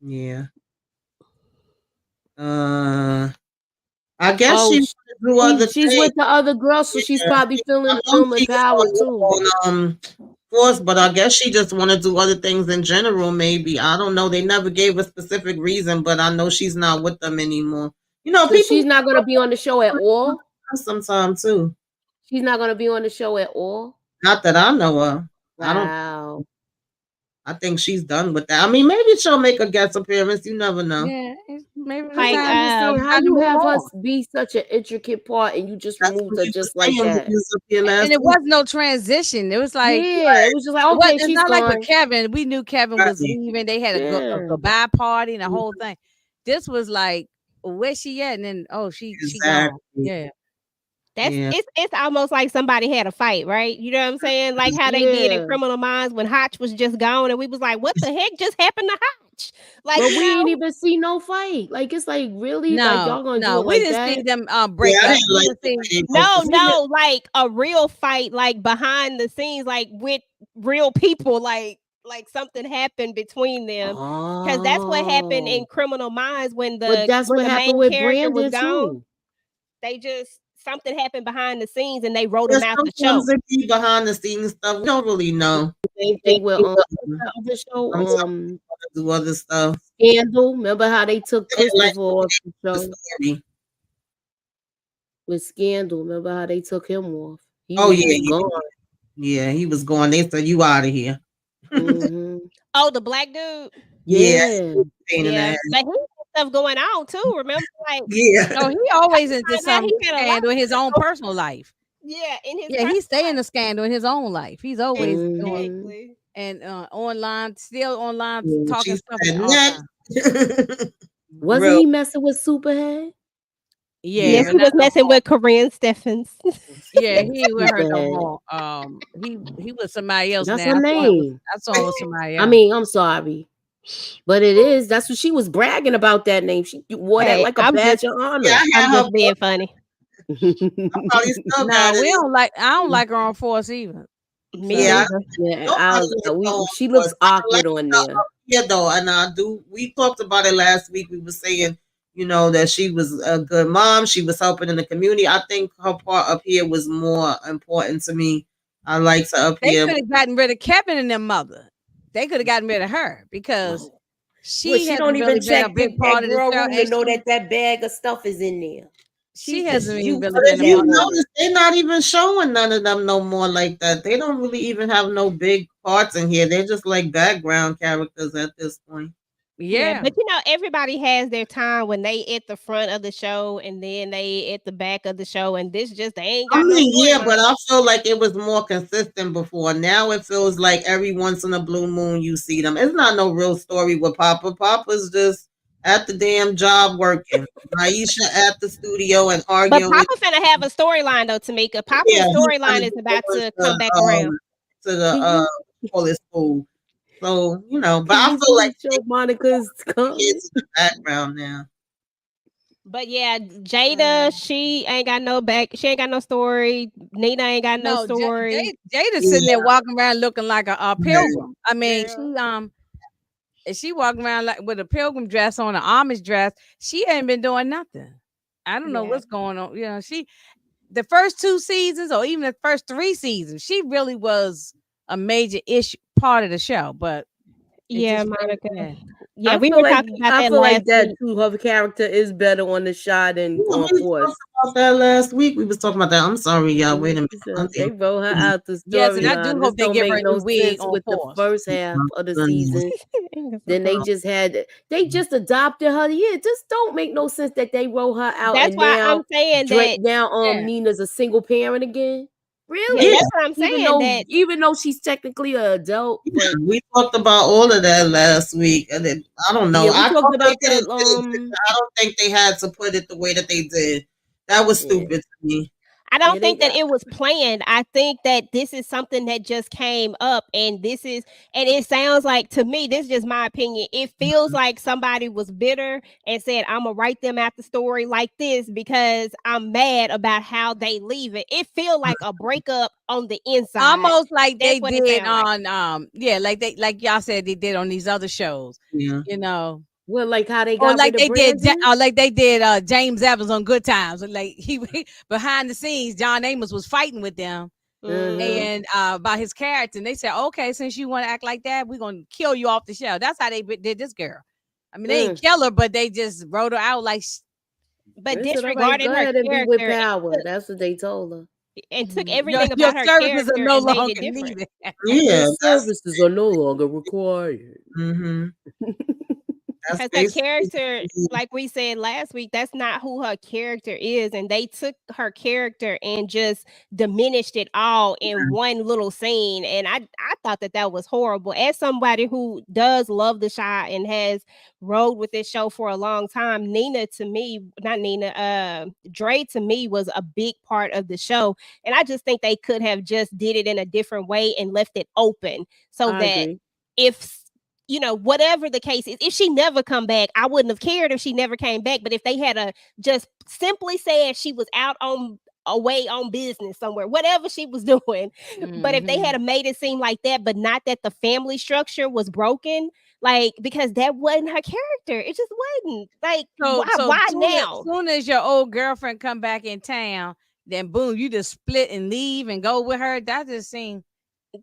S1: Yeah. I guess she's
S4: with the other girl, so she's probably feeling empowered too.
S1: Force, but I guess she just want to do other things in general. Maybe, I don't know. They never gave a specific reason, but I know she's not with them anymore. You know,
S4: So she's not going to be on the show at all.
S1: Sometime too.
S4: She's not going to be on the show at all.
S1: Not that I know of.
S4: Wow.
S1: I think she's done with that. I mean, maybe she'll make a guest appearance. You never know.
S3: Yeah, maybe.
S4: Like, how you have us be such an intricate part and you just removed her just like that.
S3: And it was no transition. It was like,
S4: it was just like, okay,
S3: it's
S4: she's
S3: not
S4: gone.
S3: like with Kevin. We knew Kevin was leaving. They had a goodbye party and the whole thing. This was like, where's she at? And then she gone. Yeah.
S2: It's almost like somebody had a fight, right? You know what I'm saying? Like how they did in Criminal Minds when Hotch was just gone, and we was like, "What the heck just happened to Hotch?" Like,
S4: but we didn't even see no fight. Like, it's like, really, like y'all gonna do it
S3: we
S4: like
S3: didn't
S4: that?
S3: see them break up.
S2: No, like a real fight, like behind the scenes, like with real people, like something happened between them, because that's what happened in Criminal Minds when the main character was gone. They just. Something happened behind the scenes and they wrote him out the show.
S1: Behind the scenes stuff, we don't really know.
S4: Same thing with the show.
S1: Do other stuff.
S4: Scandal. Remember how they took Christopher off the show? With Scandal, remember how they took him off? He was gone.
S1: Yeah, he was gone. They said, "You out of here."
S2: Oh, the black dude.
S1: Yeah.
S2: But he stuff going on too. Remember, like
S1: he
S3: always into some scandal in his own personal life.
S2: Yeah, in his
S3: he stay in the scandal in his own life. He's always doing and online, still online talking stuff.
S4: Wasn't he messing with Superhead?
S2: Yeah, he was messing with Corinne Steffens.
S3: Yeah, he with her no more. He was somebody else.
S4: That's
S3: now.
S4: her name.
S3: I saw it was somebody else.
S4: I mean, I'm sorry. But it is. That's what she was bragging about, that name. She wore that like a badge of honor.
S2: I'm just being funny.
S3: We don't like. I don't like her on Force either.
S4: She looks awkward on there.
S1: Yeah, though, and we talked about it last week. We were saying, you know, that she was a good mom. She was helping in the community. I think her part up here was more important to me. I liked her up here.
S3: They could have gotten rid of Kevin and their mother. They could have gotten rid of her because she
S4: don't even check
S3: a big part of the show
S4: to know that bag of stuff is in there.
S3: She hasn't even
S1: noticed, they're not even showing none of them no more like that. They don't really even have no big parts in here. They're just like background characters at this point.
S2: Yeah, but you know, everybody has their time when they at the front of the show and then they at the back of the show, and this just they ain't got
S1: but I feel like it was more consistent before. Now it feels like every once in a blue moon you see them. It's not no real story with Papa. Papa's just at the damn job working. Aisha at the studio and arguing.
S2: But Papa finna have a storyline though, Tamika. Papa's storyline is about to come back around
S1: to the police school. So, you know, but I feel like
S4: Monica's
S1: in the background now.
S2: But yeah, Jada, she ain't got no she ain't got no story. Nina ain't got no story.
S3: Jada's sitting there walking around looking like a pilgrim. I mean, she walking around like with a pilgrim dress on, an Amish dress. She ain't been doing nothing. I don't know what's going on. You know, the first 2 seasons or even the first 3 seasons, she really was a major part of the show. But
S2: Monica, Yeah,
S4: I
S2: we
S4: feel
S2: were
S4: like
S2: talking about
S4: I
S2: that
S4: feel like
S2: last
S4: that
S2: week.
S4: too. Her character is better on the shot than
S1: We
S4: on
S1: was
S4: Force.
S1: talking about that last week. We was talking about that. I'm sorry, y'all. Wait a minute.
S4: So they wrote her out the
S3: Yes, and I do
S4: storyline. This
S3: hope they
S4: don't
S3: give her
S4: make
S3: a
S4: no
S3: new wig
S4: sense
S3: on
S4: with the
S3: Force.
S4: first half of the season.
S2: That's
S4: Then they just adopted her. Yeah, it just don't make no sense that they wrote her out and
S2: why I'm
S4: now
S2: saying that.
S3: Yeah.
S4: Nina's a single parent again.
S2: Yeah,
S4: Really?
S2: that's what I'm saying.
S4: Even though she's technically an adult,
S1: Yeah,
S4: but
S1: we talked about all of that last week, and then, I don't know.
S4: yeah, we
S1: I
S4: talked
S1: thought
S4: about
S1: they
S4: that.
S1: did. I don't think they had to put it the way that they did. That was
S4: Yeah.
S1: stupid to me.
S2: I don't
S4: Yeah,
S2: think that it was planned. I think that this is something that just came up, and it sounds like, to me, this is just my opinion. It feels like somebody was bitter and said, I'm gonna write them out the story like this because I'm mad about how they leave it. It feels like a breakup on the inside.
S3: Almost like
S2: That's
S3: they
S2: what it
S3: did
S2: sound
S3: on like y'all said they did on these other shows.
S1: Yeah.
S3: You know.
S4: well, like how they
S3: Or
S4: got
S3: like
S4: rid of
S3: they did,
S4: Brandon?
S3: like they did James Evans on Good Times. Like he behind the scenes, John Amos was fighting with them
S4: Mhm.
S3: and about his character, and they said, "Okay, since you want to act like that, we're gonna kill you off the show." That's how they did this girl. I mean, they didn't kill her, but they just wrote her out like.
S2: But
S4: They said, "All right,
S2: disregarded
S4: go
S2: her
S4: ahead and be with
S2: character
S4: power." That's what they told her.
S2: and took
S3: Your
S2: everything
S3: your
S2: about her
S3: services are
S2: character
S3: no
S2: and made
S3: longer
S2: it different.
S3: needed.
S1: Yeah,
S4: Your services are no longer required.
S1: Mm-hmm. That's
S2: Because her
S1: basically
S2: character, like we said last week, that's not who her character is. And they took her character and just diminished it all in one little scene. And I thought that was horrible. As somebody who does love the show and has rode with this show for a long time, Dre to me was a big part of the show. And I just think they could have just did it in a different way and left it open so
S4: I
S2: that
S4: agree.
S2: if whatever the case is, if she never come back, I wouldn't have cared if she never came back. But if they had just simply said she was away on business somewhere, whatever she was doing, but if they had made it seem like that, but not that the family structure was broken, like, because that wasn't her character. It just wasn't. Like, why now?
S3: As soon as your old girlfriend come back in town, then boom, you just split and leave and go with her. That just seemed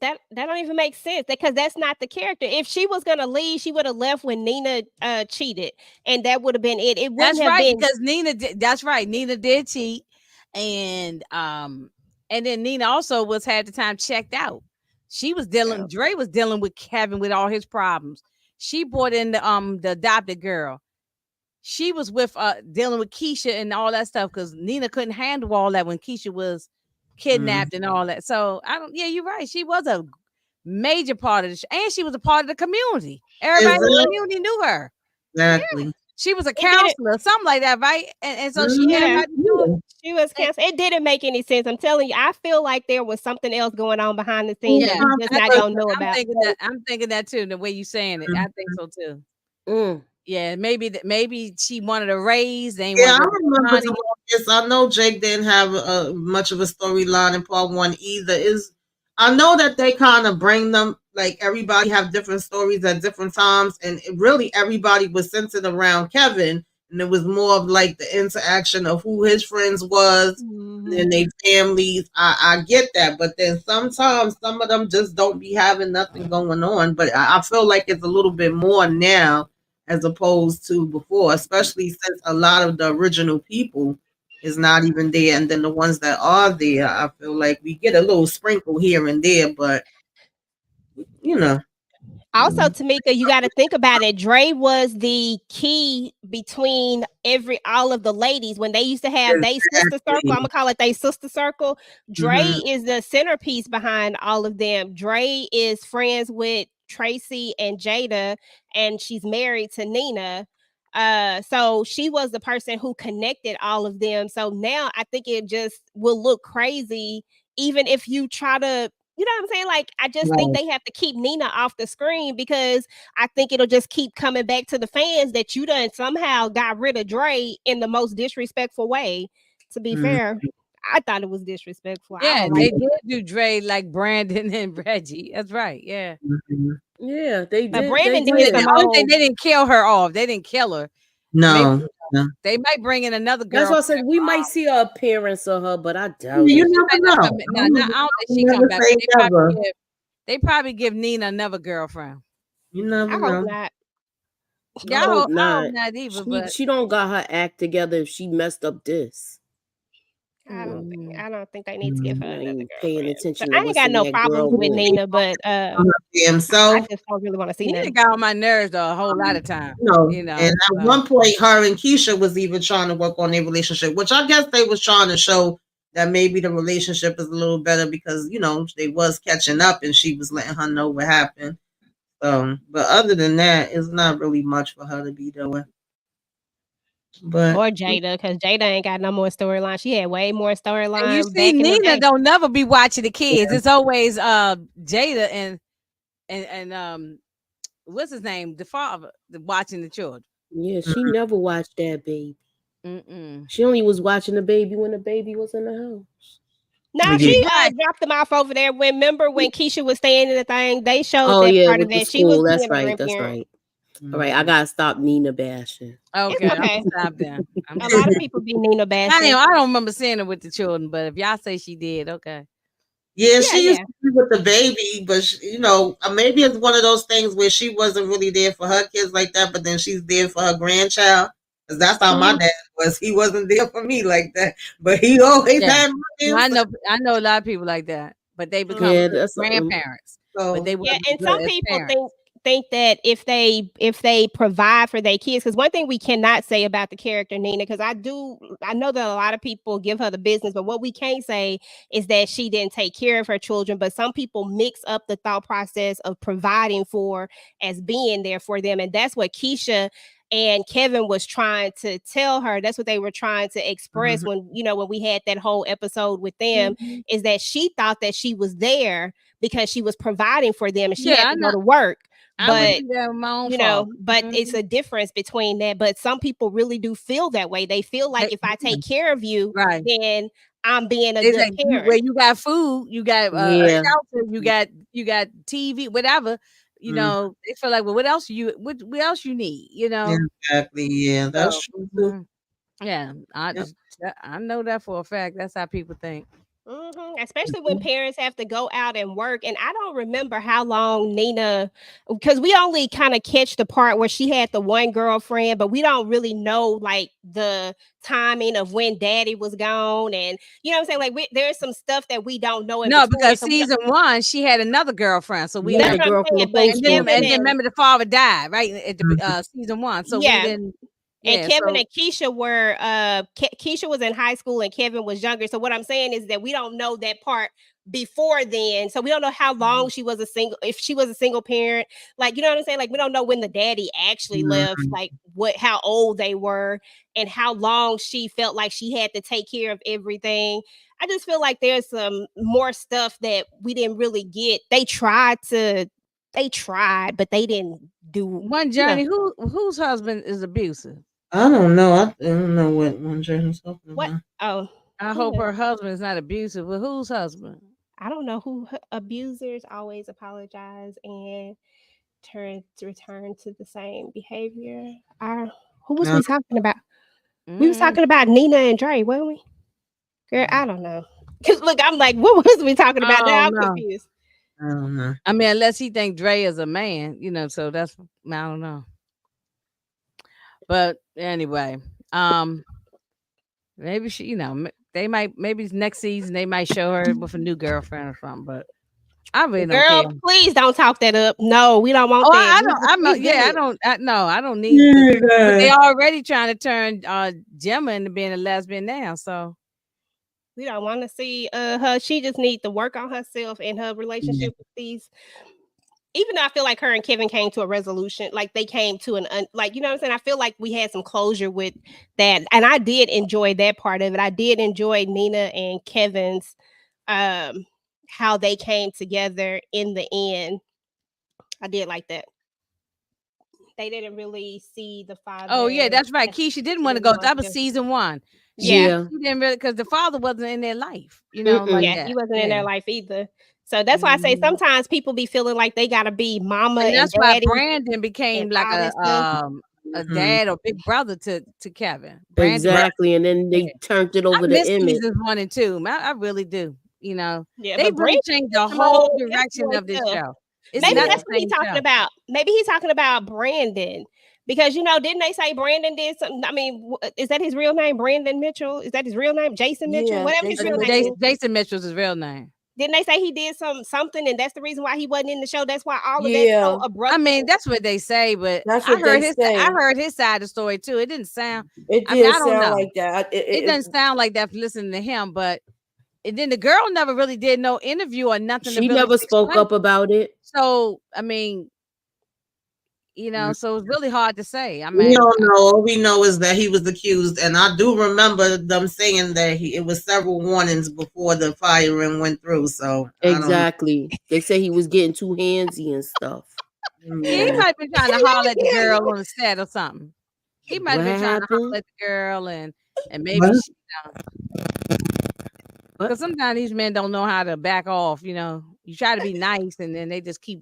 S2: that don't even make sense, because that's not the character. If she was gonna leave, she would have left when Nina cheated, and that would have been it. It wouldn't have been
S3: because Nina did. That's right, Nina did cheat, and then Nina also had the time checked out. She was dealing. Dre was dealing with Kevin with all his problems. She brought in the adopted girl. She was with dealing with Keisha and all that stuff because Nina couldn't handle all that when Keisha was kidnapped and all that. So you're right. She was a major part of the show, and she was a part of the community. Everybody in the community knew her.
S1: Exactly.
S3: Yeah. She was a counselor, something like that, right? And so she
S2: was counselor. It didn't make any sense. I'm telling you, I feel like there was something else going on behind the scenes that we just don't know about.
S3: I'm thinking that too. The way you saying it, I think so too. Yeah, maybe she wanted a raise.
S1: I remember this. I know Jake didn't have much of a storyline in part one either. I know that they kind of bring them, like, everybody have different stories at different times, and really everybody was centered around Kevin, and it was more of like the interaction of who his friends was and their families. I get that, but then sometimes some of them just don't be having nothing going on. But I feel like it's a little bit more now as opposed to before, especially since a lot of the original people is not even there, and then the ones that are there, I feel like we get a little sprinkle here and there, but
S2: Also, Tamika, you got to think about it. Dre was the key between all of the ladies when they used to have their sister circle. I'm gonna call it their sister circle. Dre is the centerpiece behind all of them. Dre is friends with Tracy and Jada, and she's married to Nina. So she was the person who connected all of them. So now I think it just will look crazy, even if you try to, you know what I'm saying? Like, I just think they have to keep Nina off the screen, because I think it'll just keep coming back to the fans that you done somehow got rid of Dre in the most disrespectful way. To be fair, I thought it was disrespectful.
S3: Yeah, they did do Dre like Brandon and Reggie. That's right. Yeah.
S4: Yeah, they did.
S2: But Brandon did
S3: the only thing, they didn't kill her off. They didn't kill her.
S1: No.
S3: They might bring in another girl.
S4: That's what I said. We might see an appearance of her, but I doubt
S1: you
S4: it.
S1: never know.
S3: I don't think she come back. They probably give Nina another girlfriend.
S1: You never
S2: I
S1: know.
S2: hope not.
S3: Yeah,
S4: I hope
S3: I
S4: not.
S3: hope not either. But
S4: She don't got her act together if she messed up this.
S2: I don't
S3: mm,
S2: think they need to give her
S4: I
S2: another
S4: ain't paying
S2: girlfriend. But
S4: attention to
S2: I ain't
S4: what's
S2: got
S4: in
S2: no
S4: that
S2: problems
S4: girl
S2: with
S4: book.
S2: Nina, but
S1: Damn
S2: I
S1: self.
S2: just don't really want to see
S3: Nina
S2: nothing.
S3: got on my nerves a whole lot of time.
S1: No,
S3: You know,
S1: and at one point, her and Keisha was even trying to work on their relationship, which I guess they was trying to show that maybe the relationship is a little better because they was catching up and she was letting her know what happened. But other than that, it's not really much for her to be doing. But
S2: Or Jada, because Jada ain't got no more storyline. She had way more
S3: and you
S2: storyline
S3: see,
S2: back in the
S3: Nina
S2: day.
S3: don't never be watching the kids. It's always Jada and what's his name, the father, watching the children.
S4: Yeah, she never watched that baby.
S3: Mm-mm.
S4: She only was watching the baby when the baby was in the house.
S2: Now
S1: Yeah.
S2: she
S3: Right.
S2: dropped them off over there. Remember when Keisha was staying in the thing? They showed
S4: Oh
S2: that
S4: yeah,
S2: part of
S4: with the
S2: that. She was
S4: school. That's
S2: being a
S4: right. That's
S2: grandparent.
S4: right. All right, I gotta stop Nina bashing.
S3: Okay,
S2: It's
S3: I'm
S2: okay.
S3: gonna stop there.
S2: A lot of people be Nina bashing.
S3: I don't remember seeing her with the children, but if y'all say she did, okay.
S1: yeah,
S2: Yeah,
S1: she used to be with the baby, but maybe it's one of those things where she wasn't really there for her kids like that, but then she's there for her grandchild. Because that's how my dad was. He wasn't there for me like that, but he always
S3: Yeah.
S1: had my
S3: No,
S1: answer.
S3: I know a lot of people like that, but they become
S4: Yeah,
S3: good
S4: that's
S3: grandparents. But they
S2: Yeah,
S3: wasn't
S2: and
S3: good
S2: some
S3: as
S2: people
S3: parents.
S2: think that if they provide for their kids, because one thing we cannot say about the character Nina, because I know that a lot of people give her the business, but what we can't say is that she didn't take care of her children. But some people mix up the thought process of providing for as being there for them, and that's what Keisha and Kevin was trying to tell her. That's what they were trying to express when we had that whole episode with them, is that she thought that she was there because she was providing for them and she
S3: Yeah,
S2: had
S3: I
S2: to
S3: know.
S2: go to work.
S3: I would
S2: But
S3: do that with my own father.
S2: but it's a difference between that. But some people really do feel that way. They feel like if I take care of you,
S3: right,
S2: then I'm being a
S3: it's
S2: good
S3: like
S2: parent.
S3: where you got food, you got
S4: Yeah.
S3: shelter, you got TV, whatever. They feel like, well, what else you need?
S1: Exactly. Yeah, that's
S3: So,
S1: true.
S3: yeah, I know that for a fact. That's how people think.
S2: Especially when parents have to go out and work. And I don't remember how long Nina, because we only kind of catch the part where she had the one girlfriend, but we don't really know like the timing of when daddy was gone. And you know what I'm saying? Like there's some stuff that we don't know in
S3: No,
S2: between.
S3: because
S2: So
S3: season 1, she had another girlfriend, so we
S4: Yeah,
S2: that's
S4: the
S2: what I'm
S4: girl from the
S2: saying. But
S4: post
S3: and then
S2: Kevin
S3: remember the father died right at the season 1, so we
S2: yeah.
S3: didn't.
S2: And
S3: Yeah,
S2: Kevin
S3: so
S2: and Keisha were Keisha was in high school and Kevin was younger. So what I'm saying is that we don't know that part before then. So we don't know how long if she was a single parent. Like, you know what I'm saying? Like we don't know when the daddy actually left, like how old they were and how long she felt like she had to take care of everything. I just feel like there's some more stuff that we didn't really get. They tried, but they didn't do
S3: One Journey, whose husband is abusive?
S1: I don't know. I don't know what one Journey's talking
S2: what
S1: about.
S2: oh
S3: I hope her husband is not abusive, but whose husband?
S2: I don't know who abusers always apologize and return to the same behavior. Who was
S1: No.
S2: we talking about? We was talking about Nina and Dre, weren't we? Girl, I don't know. Cause look, I'm like, what was we talking about? Now I'm confused.
S1: I don't know.
S3: I mean, unless he think Dre is a man, so that's I don't know. But anyway, maybe she, they might, maybe next season they might show her with a new girlfriend or something. But I really don't care.
S2: Please don't talk that up. No, we don't want that.
S3: I don't need this. But they already trying to turn Gemma into being a lesbian now, so
S2: we don't want to see her. She just needs to work on herself and her relationship with these. Even though I feel like her and Kevin came to a resolution, like they came to like, you know what I'm saying? I feel like we had some closure with that. And I did enjoy that part of it. I did enjoy Nina and Kevin's, how they came together in the end. I did like that. They didn't really see the father.
S3: Oh yeah, that's right. Keisha didn't want to go. That was season 1.
S2: Yeah.
S3: She didn't really, because the father wasn't in their life,
S2: He
S3: that.
S2: wasn't in their life either. So that's why I say sometimes people be feeling like they gotta be mama
S3: and that's
S2: and
S3: why
S2: daddy
S3: Brandon became like a dad or big brother to Kevin. Brandon,
S4: exactly, and then they turned it over to Emmett.
S3: Seasons 1 and 2. I really do.
S2: Yeah,
S3: they really changed the whole direction of this show.
S2: Maybe that's what he's talking about. Maybe he's talking about Brandon Because didn't they say Brandon did something? I mean, is that his real name? Brandon Mitchell? Is that his real name? Jason Mitchell?
S5: Yeah,
S2: Whatever his
S5: Jason
S2: real name
S5: Mitchell.
S2: is.
S3: Jason Mitchell's his real name.
S2: Didn't they say he did something, and that's the reason why he wasn't in the show? That's why all of that
S5: Yeah.
S2: so abrupt.
S3: I mean, that's what they say, but
S5: That's
S3: I
S5: what
S3: heard
S5: they
S3: his
S5: say.
S3: I heard his side of the story too. It didn't sound.
S5: It
S3: I mean,
S5: did
S3: I don't
S5: sound
S3: know.
S5: like that.
S3: It doesn't sound like that listening to him, but and then the girl never really did no interview or nothing.
S4: She
S3: to really
S4: never spoke
S3: explain.
S4: up about it.
S3: So I mean, so it's really hard to say. I
S1: We
S3: mean,
S1: don't know. All we know is that he was accused, and I do remember them saying that it was several warnings before the firing went through. So
S4: Exactly. They say he was getting too handsy and stuff.
S3: he might be trying to holler at the girl on the set or something. He might have
S4: What
S3: been trying to holler
S4: happened?
S3: at the girl and maybe
S1: What?
S3: because sometimes these men don't know how to back off. You try to be nice and then they just keep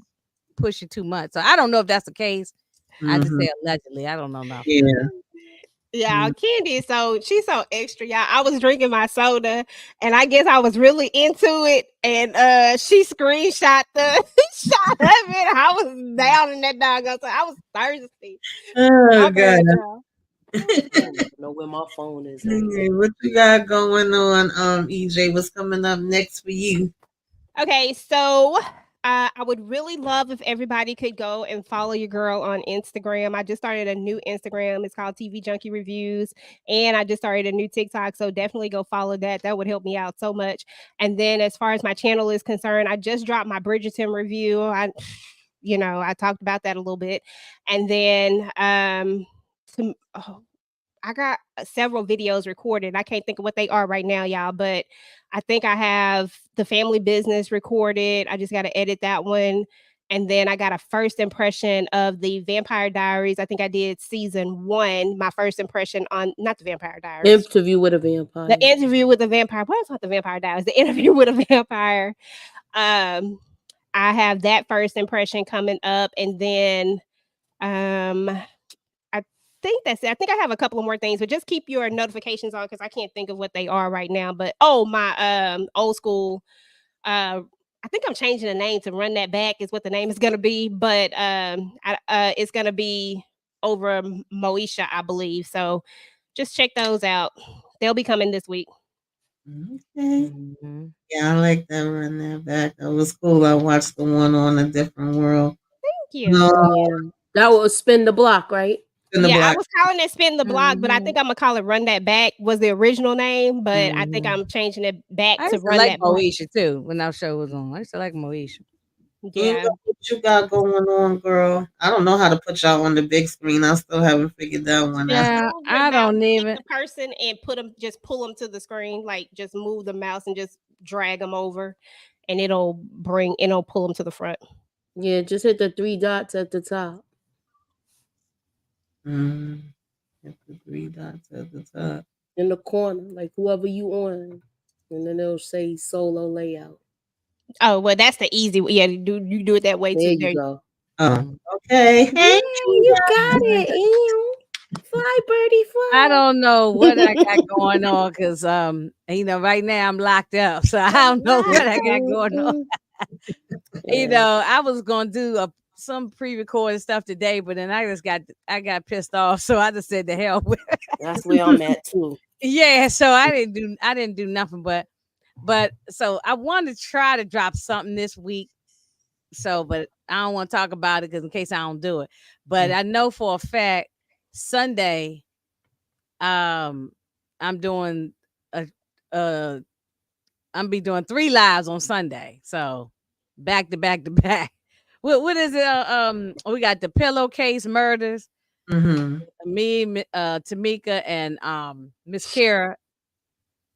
S3: pushing too much. So I don't know if that's the case. I just say allegedly. I don't know nothing.
S1: Yeah.
S2: Yeah, Candy she's so extra, y'all. I was drinking my soda and I guess I was really into it, and she screenshot the shot of it. I was down in that doggone, so I was thirsty.
S1: Oh
S2: My bad,
S1: God.
S2: y'all.
S4: I don't know where my phone is.
S1: Okay, what you got going on, EJ? What's coming up next for you?
S2: Okay, so I would really love if everybody could go and follow your girl on Instagram. I just started a new Instagram. It's called TV Junkie Reviews. And I just started a new TikTok. So definitely go follow that. That would help me out so much. And then as far as my channel is concerned, I just dropped my Bridgerton review. I talked about that a little bit. And then I got several videos recorded. I can't think of what they are right now, y'all, but I think I have the family business recorded. I just got to edit that one. And then I got a first impression of the Vampire Diaries. I think I did season 1, my first impression on, not the Vampire Diaries.
S4: Interview with a Vampire.
S2: The interview with the vampire. What is not the Vampire Diaries? The interview with a vampire. I have that first impression coming up. And then I think that's it. I think I have a couple of more things, but just keep your notifications on because I can't think of what they are right now. But my old school, I think I'm changing the name to Run That Back is what the name is gonna be, but it's gonna be over Moesha, I believe. So just check those out. They'll be coming this week.
S1: Okay. Yeah, I like that. Run That Back. That was cool. I watched the one on A Different World.
S2: Thank you.
S4: Yeah. That was Spin the Block, right?
S2: I was calling it Spin the Block, but I think I'm gonna call it Run That Back was the original name, but I think I'm changing it back
S3: I
S2: to
S3: used to
S2: Run
S3: like
S2: That Back.
S3: Moesha too when our show was on. I used to like Moesha.
S2: Yeah.
S1: What you got going on, girl? I don't know how to put y'all on the big screen. I still haven't figured that one out.
S3: Yeah, I don't even.
S2: The person and just pull them to the screen, like just move the mouse and just drag them over, and it'll pull them to the front.
S4: Yeah, just hit the 3 dots at the top.
S1: Hit the 3 dots at the top.
S4: In the corner, like whoever you on, and then it'll say solo layout.
S2: Oh well, that's the easy way. Yeah, you do it that way
S4: There
S2: too.
S4: you go.
S1: Oh, okay. Hey,
S4: you got it. Fly, birdie, fly.
S3: I don't know what I got going on because right now I'm locked up, so I don't know what I got going on. I was gonna do some pre-recorded stuff today, but then I got pissed off, so I just said the hell with it.
S4: That's where I'm at too.
S3: Yeah, so I didn't do nothing, but so I want to try to drop something this week. So, but I don't want to talk about it because in case I don't do it. But I know for a fact Sunday, I'm doing I'm be doing 3 lives on Sunday. So back to back to back. What is it? We got the Pillowcase Murders. Me, Tamika, and Miss Kara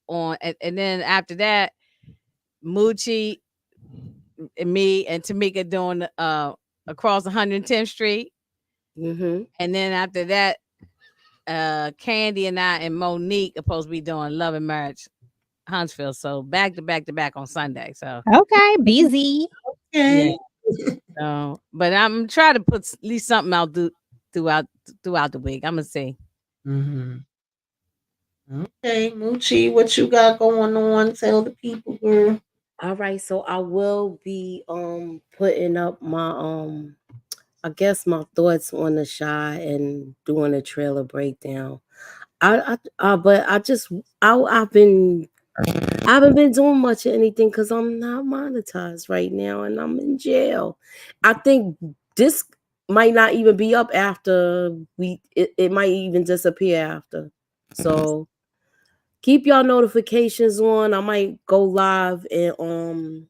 S3: on, and then after that, Moochie, and me and Tamika doing across 110th Street. And then after that, Candy and I and Monique are supposed to be doing Love and Marriage Huntsville. So back to back to back on Sunday. So
S2: okay, busy.
S1: Okay.
S3: Yeah. So, but I'm trying to put at least something out throughout the week. I'm gonna see.
S1: Okay, Moochie, what you got going on? Tell the people, girl.
S4: All right, so I will be putting up my I guess my thoughts on the Shy and doing a trailer breakdown. But I haven't been doing much of anything because I'm not monetized right now and I'm in jail. I think this might not even be up after it might even disappear after. So keep y'all notifications on. I might go live and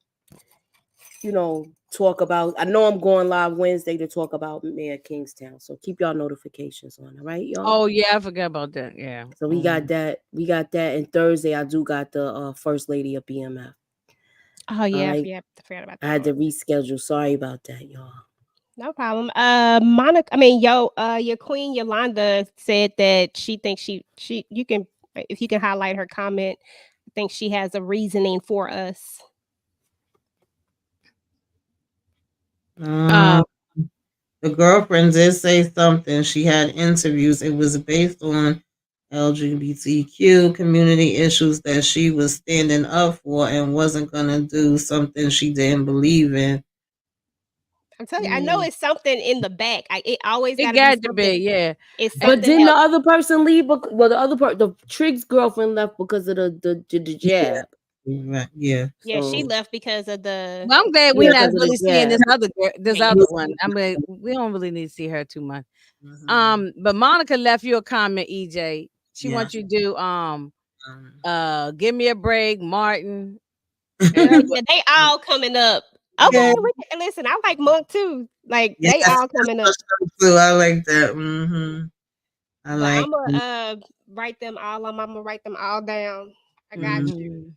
S4: talk about. I know I'm going live Wednesday to talk about Mayor Kingstown. So keep y'all notifications on, all right, y'all?
S3: Oh yeah, I forgot about that. Yeah.
S4: So we got that. We got that. And Thursday I do got the First Lady of BMF.
S2: Oh yeah,
S4: right.
S2: yeah, I forgot about
S4: I
S2: that.
S4: had to reschedule. Sorry about that, y'all.
S2: No problem. Your queen Yolanda said that she thinks you can, if you can highlight her comment, I think she has a reasoning for us.
S1: The girlfriend did say something. She had interviews. It was based on LGBTQ community issues that she was standing up for and wasn't going to do something she didn't believe in.
S2: I'm telling you, I know it's something in the back. It always
S3: It
S2: got
S3: to be, yeah.
S2: It's
S4: But
S2: something
S4: didn't the
S2: else.
S4: other person leave? The Triggs girlfriend left because of the jab.
S1: Yeah.
S2: Yeah, she left because of the.
S3: Well, I'm glad we're not
S4: because of
S3: really
S4: the
S3: seeing this
S4: jab.
S3: other one. I mean, we don't really need to see her too much. But Monica left you a comment, EJ. She wants you to do Give Me a Break, Martin.
S2: Yeah, they all coming up. Okay, listen, I like Monk too. Like they all coming up.
S1: Too. I like that. I'm
S2: gonna write them all. I'm gonna write them all down. I got you.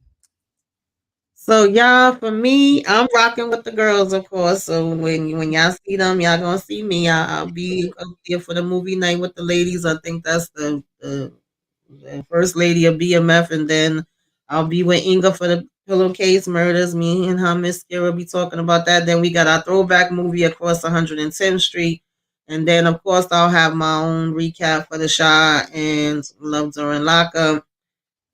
S1: So y'all, for me, I'm rocking with the girls, of course. So when y'all see them, y'all gonna see me. I'll be up there for the movie night with the ladies. I think that's the first lady of BMF, and then I'll be with Inga for the Pillowcase Murders. Me and her, Miss Kira, be talking about that. Then we got our throwback movie across 110th Street, and then of course I'll have my own recap for the Shy and Love During Lockup,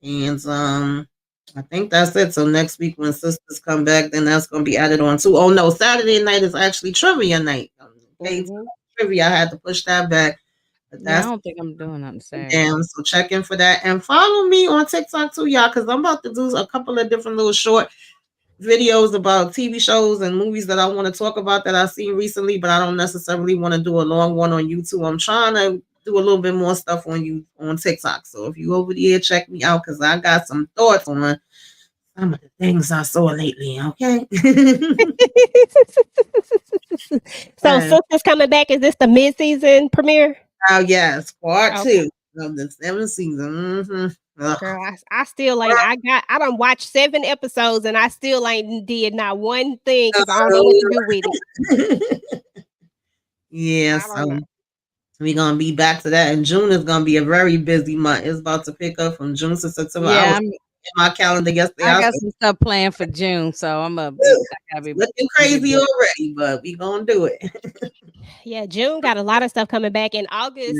S1: and I think that's it. So next week when sisters come back, then that's gonna be added on too. Oh no, Saturday night is actually trivia night. Trivia, I had to push that back. But
S3: I don't think I'm doing nothing Saturday.
S1: Damn, so check in for that and follow me on TikTok too, y'all, because I'm about to do a couple of different little short videos about TV shows and movies that I want to talk about that I've seen recently, but I don't necessarily want to do a long one on YouTube. I'm trying to do a little bit more stuff on TikTok. So if you over there, check me out because I got some thoughts on some of the things I saw lately. Okay.
S2: So Sisters coming back. Is this the mid-season premiere?
S1: Oh yes, part 2 of the 7th season.
S2: Girl, I still ain't. I done watched 7 episodes and I still ain't did not one thing because I don't know what to do with it.
S1: Yes, we're gonna be back to that, and June is gonna be a very busy month. It's about to pick up from June to September.
S3: Yeah,
S1: I was in my calendar yesterday.
S3: I got some stuff planned for June, so I'm
S1: looking crazy already, but we gonna do it.
S2: Yeah, June got a lot of stuff coming back. In August,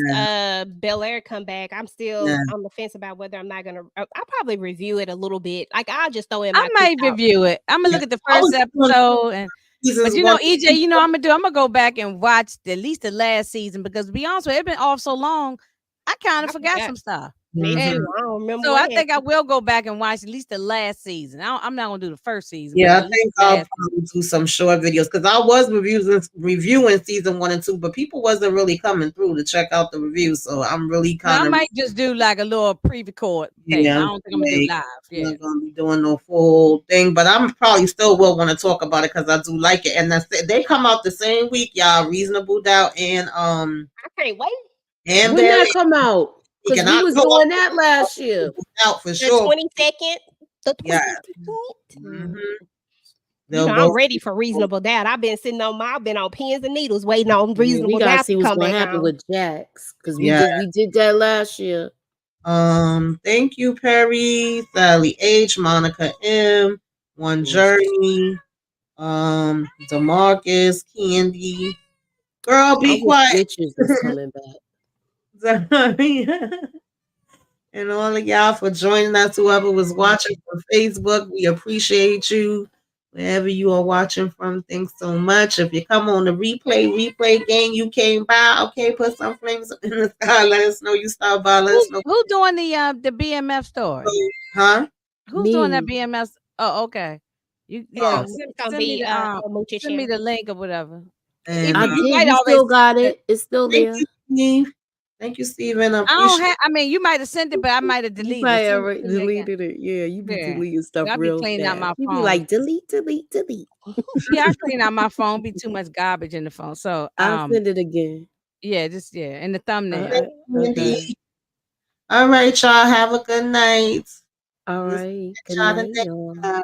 S2: Bel Air come back. I'm still on the fence about whether I'm not gonna. I'll probably review it a little bit. Like I'll just throw in. I
S3: might review it. I'm gonna look at the first episode, but EJ, I'm gonna go back and watch at least the last season because to be honest with you, it's been off so long. I kind of forgot some stuff.
S2: Me too. I don't remember.
S3: So I think I will go back and watch at least the last season. I'm not gonna do the first season.
S1: Yeah, I think I'll probably do some short videos because I was reviewing season 1 and 2, but people wasn't really coming through to check out the reviews. So I'm really
S3: I might just do like a little pre-record thing.
S1: Yeah,
S3: I don't think I'm gonna do live.
S1: I'm not gonna be doing no full thing, but I'm probably still will want to talk about it because I do like it. And they come out the same week, y'all. Reasonable Doubt and
S2: I can't wait.
S1: And
S4: when that come out? Because we was doing that last year.
S1: Out for sure.
S2: 22nd. The 22nd. I'm ready for Reasonable Doubt. I've been I've been on pins and needles waiting on Reasonable Doubt.
S4: We gotta see what's gonna happen with Jax because we did that last year.
S1: Thank you, Perry, Sally H, Monica M, One Journey, DeMarcus, Candy. Girl, be quiet.
S4: Bitches is coming back.
S1: And all of y'all for joining us, whoever was watching from Facebook, we appreciate you. wherever you are watching from. Thanks so much. If you come on the replay gang, you came by. Okay, put some flames up in the sky. Let us know you stopped by. Let us know.
S3: Who doing the BMF story?
S1: Huh?
S3: Who's doing that
S4: Me.
S3: BMF? Oh, okay. You
S1: Yeah.
S2: It's gonna
S3: send me
S2: be
S3: the
S2: Mocha
S3: send me
S2: channel.
S3: the link or whatever.
S1: And
S4: I
S3: You
S4: did.
S3: might
S4: You
S3: already
S4: still got
S3: send
S4: it. It's still
S1: thank
S4: there.
S1: you, Steve. Thank you, Steven. I
S3: I don't
S1: appreciate
S3: have. I mean, you might have sent it, but I might have
S4: You
S3: deleted
S4: probably
S3: it.
S4: already
S3: Send it again.
S4: deleted it. Yeah, you be
S3: Yeah,
S4: deleting stuff
S3: I'll be
S4: real
S3: cleaning out
S4: fast.
S3: my
S4: You be
S3: phone.
S4: like delete, delete, delete.
S3: Yeah, I clean out my phone. Be too much garbage in the phone. So
S4: I'll send it again.
S3: yeah, just and the thumbnail.
S4: Okay.
S1: Indeed. All right, y'all. Have a good night.
S4: All
S1: We'll
S4: right.
S1: catch
S4: Good
S1: y'all the
S4: night,
S1: next
S4: y'all.
S1: time.